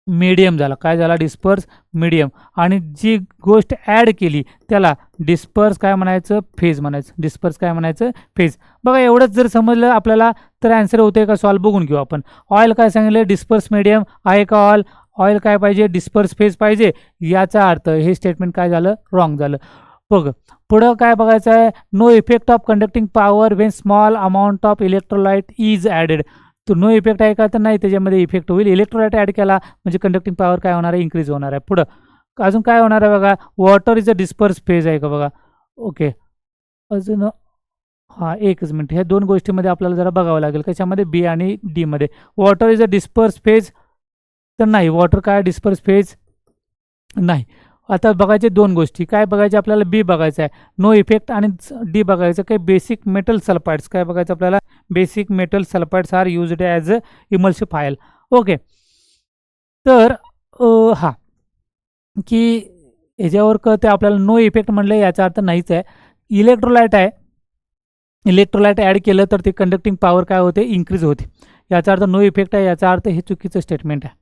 मीडियम झाला. काय झाला? Disperse medium. आणि जी गोष्ट ॲड केली त्याला डिस्पर्स काय म्हणायचं? फेज म्हणायचं. डिस्पर्स काय म्हणायचं? फेज. बघा एवढंच जर समजलं आपल्याला तर आन्सर होते का? सॉल्व बघून घेऊ आपण. ऑइल काय सांगितलं? डिस्पर्स मीडियम आहे का? ऑइल काय पाहिजे? डिस्पर्स फेज पाहिजे. याचा अर्थ हे स्टेटमेंट काय झालं? रॉंग झालं. बघ पुढं काय बघायचं आहे? No effect of conducting power when small amount of electrolyte is added. तो नो इफेक्ट आहे का? तर नाही, त्याच्यामध्ये इफेक्ट होईल. इलेक्ट्रोलाइट ॲड केला म्हणजे कंडक्टिंग पॉवर काय होणार आहे? इन्क्रीज होणार आहे. पुढं अजून काय होणार आहे बघा? Water is a disperse phase आहे का? बघा ओके. अजून हां एकच मिनिट, ह्या दोन गोष्टीमध्ये आपल्याला जरा बघावं लागेल. कशामध्ये? बी आणि डी मध्ये. Water is a disperse phase तर नाही, वॉटर काय डिस्पर्स फेज नाही. आता बघायचे दोन गोष्टी. काय बघायचे आपल्याला? बी बघायचं आहे नो इफेक्ट, आणि डी बघायचं काय? Basic metal sulphides. काय बघायचं आपल्याला? Basic metal sulphides are used as a emulsifier. Okay. तर हां की ह्याच्यावर कळते आपल्याला नो इफेक्ट म्हणलं याचा अर्थ नाहीच आहे. इलेक्ट्रोलाइट आहे, इलेक्ट्रोलाइट ॲड केलं तर ते कंडक्टिंग पॉवर काय होते? इन्क्रीज होते. याचा अर्थ नो इफेक्ट आहे. याचा अर्थ हे चुकीचं स्टेटमेंट आहे.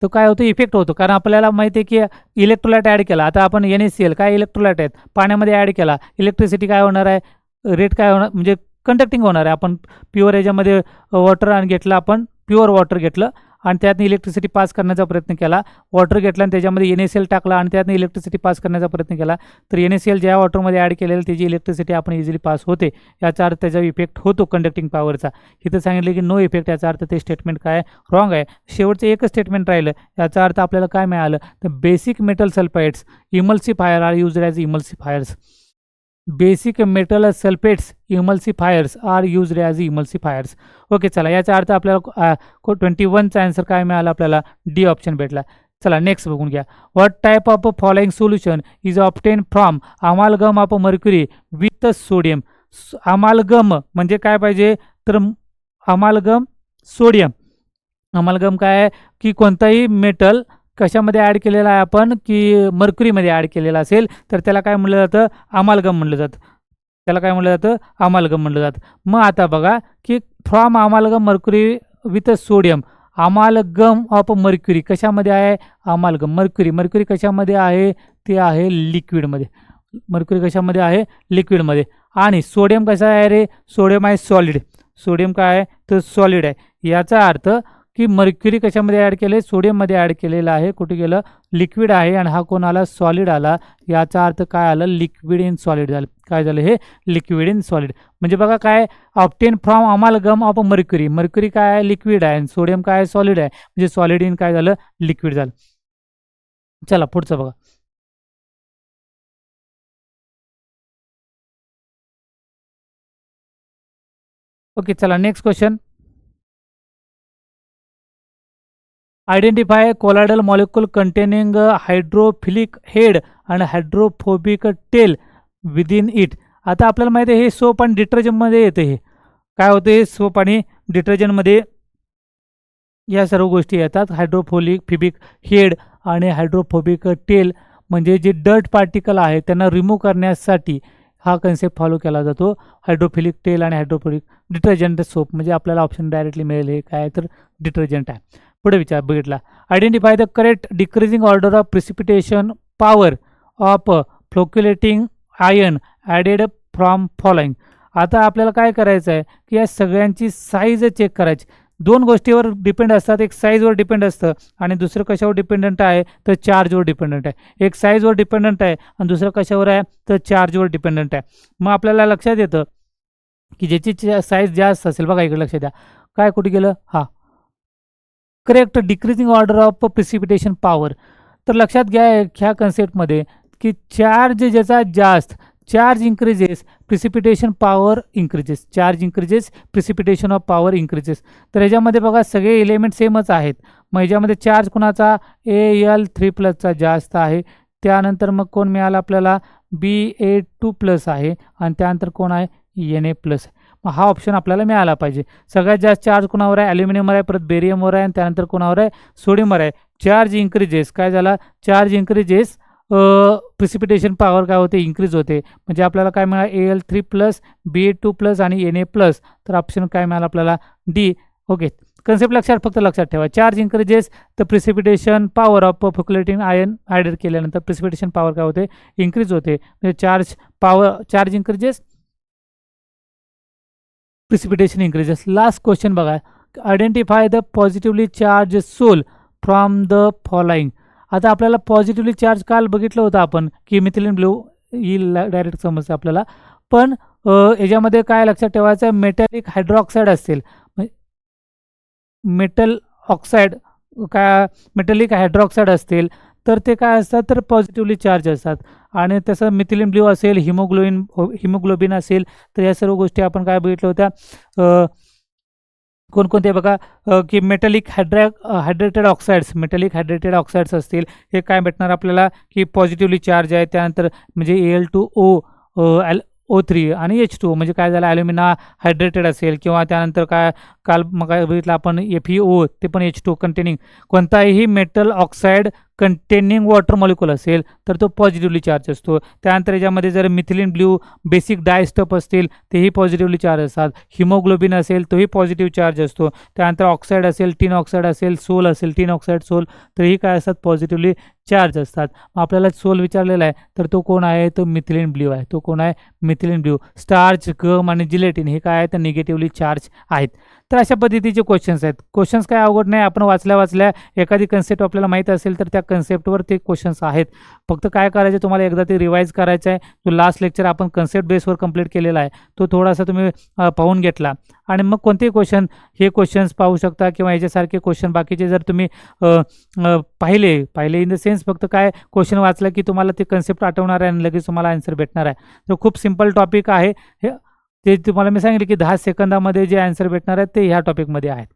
तो काय होतं? इफेक्ट होतो. कारण आपल्याला माहिती आहे की इलेक्ट्रोलाइट ॲड केला. आता आपण NaCl काय इलेक्ट्रोलाइट आहेत पाण्यामध्ये ॲड केला. इलेक्ट्रिसिटी काय होणार आहे? रेट काय होणार? म्हणजे कंडक्टिंग होणार आहे. आपण प्युअर याच्यामध्ये वॉटर आणि घेतलं, आपण प्युअर वॉटर घेतलं आणि त्यातनं इलेक्ट्रिसिटी पास करण्याचा प्रयत्न केला. वॉटर घेतला आणि त्याच्यामध्ये NaCl टाकला आणि त्यातनं इलेक्ट्रिसिटी पास करण्याचा प्रयत्न केला. तर NaCl ज्या वॉटरमध्ये ॲड केलेलं त्याची इलेक्ट्रिसिटी आपण इझिली पास होते. याचा अर्थ त्याचा इफेक्ट होतो कंडक्टिंग पॉवरचा. इथं सांगितलं की नो इफेक्ट, याचा अर्थ ते स्टेटमेंट काय? रॉंग आहे. शेवटचं एकच स्टेटमेंट राहिलं. याचा अर्थ आपल्याला काय मिळालं? तर basic metal sulphides emulsifier are used as emulsifiers. Basic metal sulphates emulsifiers are used as emulsifiers. Okay चला, याचा अर्थ आपल्याला 21चा आन्सर काय मिळाला? आपल्याला डी ऑप्शन भेटला. चला नेक्स्ट बघून घ्या. What type of following solution is obtained from amalgam of mercury with sodium. Amalgam म्हणजे काय पाहिजे? तर अमालगम सोडियम. अमालगम काय आहे की कोणताही मेटल कशामध्ये ॲड केलेला आहे आपण? की मर्क्युरीमध्ये ॲड केलेला असेल तर त्याला काय म्हणलं जातं? अमालगम म्हणलं जातं. त्याला काय म्हणलं जातं? अमालगम म्हणलं जातं. मग आता बघा की from अमालगम mercury with sodium. अमालगम of mercury कशामध्ये आहे? अमालगम मर्क्युरी कशामध्ये आहे? ते आहे लिक्विडमध्ये. मर्क्युरी कशामध्ये आहे? लिक्विडमध्ये. आणि सोडियम कसा आहे रे? सोडियम आहे सॉलिड. सोडियम काय आहे? तर सॉलिड आहे. याचा अर्थ की मर्क्युरी कशामध्ये ॲड केले? सोडियममध्ये ॲड केलेलं आहे. कुठे गेलं? लिक्विड आहे आणि हा कोण आला? सॉलिड आला. याचा अर्थ काय आलं? लिक्विड इन सॉलिड झालं. काय झालं हे? Liquid in solid. म्हणजे बघा काय? Obtained from amalgam of mercury. Mercury काय आहे? लिक्विड आहे. सोडियम काय आहे? सॉलिड आहे. म्हणजे सॉलिड इन काय झालं? लिक्विड झालं. चला पुढचं बघा. ओके चला next question. Identify colloidal molecule containing hydrophilic head आणि हायड्रोफोबिक टेल विदिन इट. आता आपल्याला माहिती आहे हे सोप आणि डिटर्जंटमध्ये येते. हे काय होते? हे सोप आणि डिटर्जंटमध्ये या सर्व गोष्टी येतात. फिबिक हेड आणि हायड्रोफोबिक टेल म्हणजे जे डर्ट पार्टिकल आहे त्यांना रिमूव्ह करण्यासाठी हा कन्सेप्ट फॉलो केला जातो. हायड्रोफिलिक टेल आणि हायड्रोफोबिक डिटर्जंट सोप म्हणजे आपल्याला ऑप्शन डायरेक्टली मिळेल. हे काय तर डिटर्जंट आहे. पुढे विचार बघितला. Identify the correct decreasing order of precipitation power of flocculating ion added from following. आता आपल्याला काय करायचं आहे की या सगळ्यांची साईज चेक करायची. दोन गोष्टीवर डिपेंड असतात, एक साईजवर डिपेंड असतं आणि दुसरं कशावर डिपेंडंट आहे तर चार्जवर डिपेंडंट आहे. एक साईजवर डिपेंडंट आहे आणि दुसरं कशावर आहे तर चार्जवर डिपेंडंट आहे. मग आपल्याला लक्षात येतं की ज्याची साईज जास्त असेल, बघा इकडे लक्ष द्या, काय कुठे गेलं, हा correct, decreasing order of precipitation power. तर लक्षात घ्या ह्या कन्सेप्टमध्ये की चार्ज ज्याचा जास्त, charge increases precipitation power increases, charge increases precipitation of power increases. तर ह्याच्यामध्ये बघा सगळे एलिमेंट सेमच आहेत. मग ह्याच्यामध्ये चार्ज कोणाचा Al3+ जास्त आहे. त्यानंतर मग कोण मिळालं आपल्याला Ba2+ आहे आणि त्यानंतर कोण आहे Na+. मग हा ऑप्शन आपल्याला मिळाला पाहिजे. सगळ्यात जास्त चार्ज कोणावर आहे, ॲल्युमिनियमवर आहे, परत बेरियमवर आहे आणि त्यानंतर कोणावर आहे, सोडियमवर आहे. चार्ज इंक्रीजेस, काय झाला, चार्ज इंक्रीजेस प्रिसिपिटेशन पॉवर काय होते, इन्क्रीज होते. म्हणजे आपल्याला काय मिळालं Al3+, Ba2+ आणि Na+. तर ऑप्शन काय मिळालं आपल्याला डी. ओके, कन्सेप्ट फक्त लक्षात ठेवा. चार्ज इंक्रीजेस तर precipitation power of flocculating ion added केल्यानंतर प्रिसिपिटेशन पॉवर काय होते, इन्क्रीज होते. म्हणजे charge increases, precipitation increases. Last question बघा, identify the positively charged sol from the following. आता आपल्याला पॉझिटिव्हली चार्ज काल बघितलं होतं आपण की मिथिलीन ब्लू येईल डायरेक्ट समजतं आपल्याला. पण याच्यामध्ये काय लक्षात ठेवायचं, मेटॅलिक हायड्रॉक्साईड असतील, मेटल ऑक्साईड काय मेटॅलिक हायड्रॉक्साईड असतील तर ते काय असतात तर पॉझिटिव्हली चार्ज असतात. आणि तसं मिथिलीन ब्ल्यू असेल, हिमोग्लोबिन असेल, तर या सर्व गोष्टी आपण काय बघितल्या होत्या. कोणकोणते बघा की मेटॅलिक हायड्रेटेड ऑक्साईड्स असतील, हे काय भेटणार आपल्याला की पॉझिटिव्हली चार्ज आहे. त्यानंतर म्हणजे Al2O3 आणि H2O म्हणजे काय झालं, ॲल्युमिना हायड्रेटेड असेल किंवा त्यानंतर काय काल मग बघितलं आपण FeO, ते पण H2 कंटेनिंग. कोणताही metal oxide containing water molecule असेल तर तो पॉझिटिव्हली चार्ज असतो. त्यानंतर याच्यामध्ये जर मिथिलीन ब्ल्यू बेसिक डायस्टफ असतील तेही पॉझिटिव्हली चार्ज असतात. हिमोग्लोबिन असेल तोही पॉझिटिव्ह चार्ज असतो. त्यानंतर ऑक्साईड असेल, टिन ऑक्साईड असेल, सोल असेल, टिन ऑक्साईड सोल, तरीही काय असतात, पॉझिटिव्हली चार्ज असतात. आपल्याला सोल विचारलेला आहे तर तो कोण आहे, तो मिथिलीन ब्ल्यू आहे. तो कोण आहे, मिथिलीन ब्ल्यू. स्टार्च, गम आणि जिलेटिन हे काय आहे तर निगेटिव्हली चार्ज आहेत. तर अशा पद्धतीचे क्वेश्चन्स आहेत. क्वेश्चन्स काय अवघड नाही, आपण वाचल्या एखादी कन्सेप्ट आपल्याला माहीत असेल तर त्या कन्सेप्टवर ते क्वेश्चन्स आहेत. फक्त काय करायचे, तुम्हाला एकदा ते रिवाईज करायचं आहे. तो लास्ट लेक्चर आपण कन्सेप्ट बेसवर कंप्लीट केलेला आहे, तो थोडासा तुम्ही पाहून घेतला आणि मग कोणतेही क्वेश्चन हे क्वेश्चन्स पाहू शकता किंवा याच्यासारखे क्वेश्चन बाकीचे जर तुम्ही पाहिले इन द सेन्स फक्त काय क्वेश्चन वाचलं की तुम्हाला ते कन्सेप्ट आठवणार आहे आणि लगेच तुम्हाला आन्सर भेटणार आहे. तर खूप सिम्पल टॉपिक आहे हे. ते तुम्हाला मी सांगितले की 10 सेकंदामध्ये जे आन्सर भेटणार आहेत ते ह्या टॉपिकमध्ये आहेत.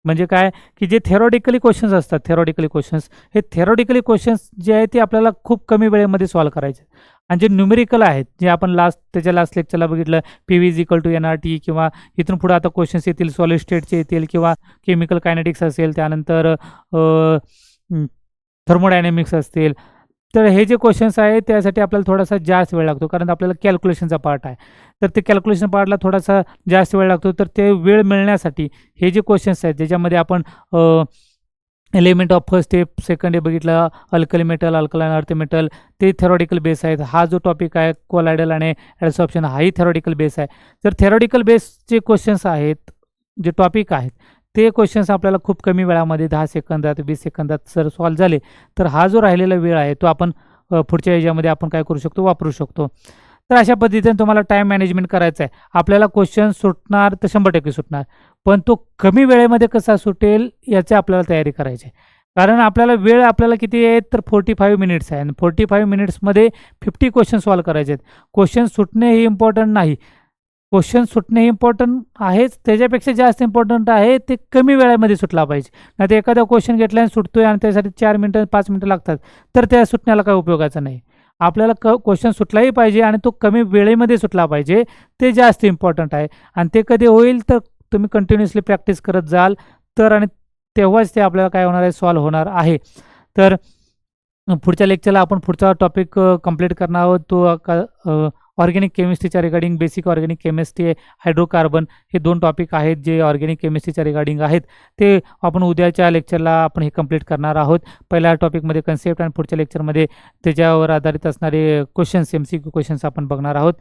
म्हणजे काय की जे थेरॉटिकली क्वेश्चन्स असतात, हे थेरॉटिकली क्वेश्चन्स जे आहेत ते आपल्याला खूप कमी वेळेमध्ये सॉल्व्ह करायचे. आणि जे न्यूमेरिकल आहेत, जे आपण त्याच्या लास्ट लेक्चरला बघितलं, PV=NRT किंवा इथून पुढे आता क्वेश्चन्स येतील सॉलिड स्टेटचे येतील किंवा केमिकल कायनेटिक्स असेल, त्यानंतर थर्मोडायनेमिक्स असतील. तर हे जे क्वेश्चन्स आहेत त्यासाठी आपल्याला थोडासा जास्त वेळ लागतो कारण आपल्याला कॅल्क्युलेशनचा पार्ट आहे. तर ते कॅल्क्युलेशन पार्टला थोडासा जास्त वेळ लागतो. तर ते वेळ मिळण्यासाठी हे जे क्वेश्चन्स आहेत ज्याच्यामध्ये आपण element of first step, second हे बघितलं, alkali metal, alkaline earth metal, ते थेरॉटिकल बेस आहेत. हा जो टॉपिक आहे कोलायडल आणि ॲडसॉर्प्शन, हाही थेरॉटिकल बेस आहे. जर थेरॉटिकल बेसचे क्वेश्चन्स आहेत, जे टॉपिक आहेत ते क्वेश्चन्स आपल्याला खूप कमी वेळामध्ये 10 सेकंदात 20 सेकंदात जर सॉल्व्ह झाले तर हा जो राहिलेला वेळ आहे तो आपण पुढच्या ह्याच्यामध्ये आपण काय करू शकतो, वापरू शकतो. तर अशा पद्धतीने तुम्हाला टाईम मॅनेजमेंट करायचं आहे. आपल्याला क्वेश्चन सुटणार तर 100% सुटणार, पण तो कमी वेळेमध्ये कसा सुटेल याची आपल्याला तयारी करायची आहे. कारण आपल्याला वेळ आपल्याला किती आहे तर 45 मिनिट्स आहे आणि 45 मिनिट्समध्ये 50 क्वेश्चन सॉल्व्ह करायचे आहेत. क्वेश्चन सुटणे हे इम्पॉर्टंट नाही, क्वेश्चन सुटणे इम्पॉर्टंट आहेच, त्याच्यापेक्षा जास्त इम्पॉर्टंट आहे ते कमी वेळेमध्ये सुटला पाहिजे. नाही तर एखादा क्वेश्चन घेतला आणि सुटतोय आणि त्यासाठी 4 मिनटं 5 मिनटं लागतात तर त्या सुटण्याला काय उपयोगाचं नाही. आपल्याला क्वेश्चन सुटलाही पाहिजे आणि तो कमी वेळेमध्ये सुटला पाहिजे, ते जास्त इम्पॉर्टंट आहे. आणि ते कधी होईल तर तुम्ही कंटिन्युअसली प्रॅक्टिस करत जाल तर, आणि तेव्हाच ते आपल्याला काय होणार आहे, सॉल्व्ह होणार आहे. तर पुढच्या लेक्चरला आपण पुढचा टॉपिक कंप्लीट करणार आहोत, तो ऑर्गॅनिक केमिस्ट्रीच्या regarding basic organic chemistry, hydrocarbon हे 2 टॉपिक आहेत जे ऑर्गॅनिक केमिस्ट्रीच्या रिगार्डिंग आहेत. ते आपण उद्याच्या लेक्चरला आपण हे कंप्लीट करणार आहोत. पहिल्या टॉपिकमध्ये कन्सेप्ट आणि पुढच्या लेक्चरमध्ये त्याच्यावर आधारित असणारे क्वेश्चन्स, MCQ क्वेश्चन्स आपण बघणार आहोत.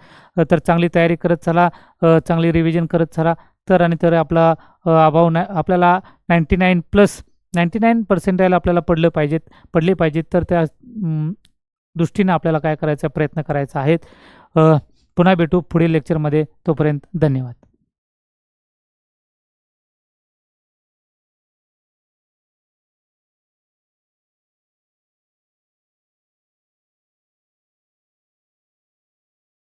तर चांगली तयारी करत चला, चांगली रिव्हिजन करत चला. तर आपला आपल्याला 99% आपल्याला पडले पाहिजेत. तर त्या दृष्टीने आपल्याला काय करायचा प्रयत्न करायचा आहे. पुन्हा भेटू पुढील लेक्चरमध्ये. तोपर्यंत धन्यवाद.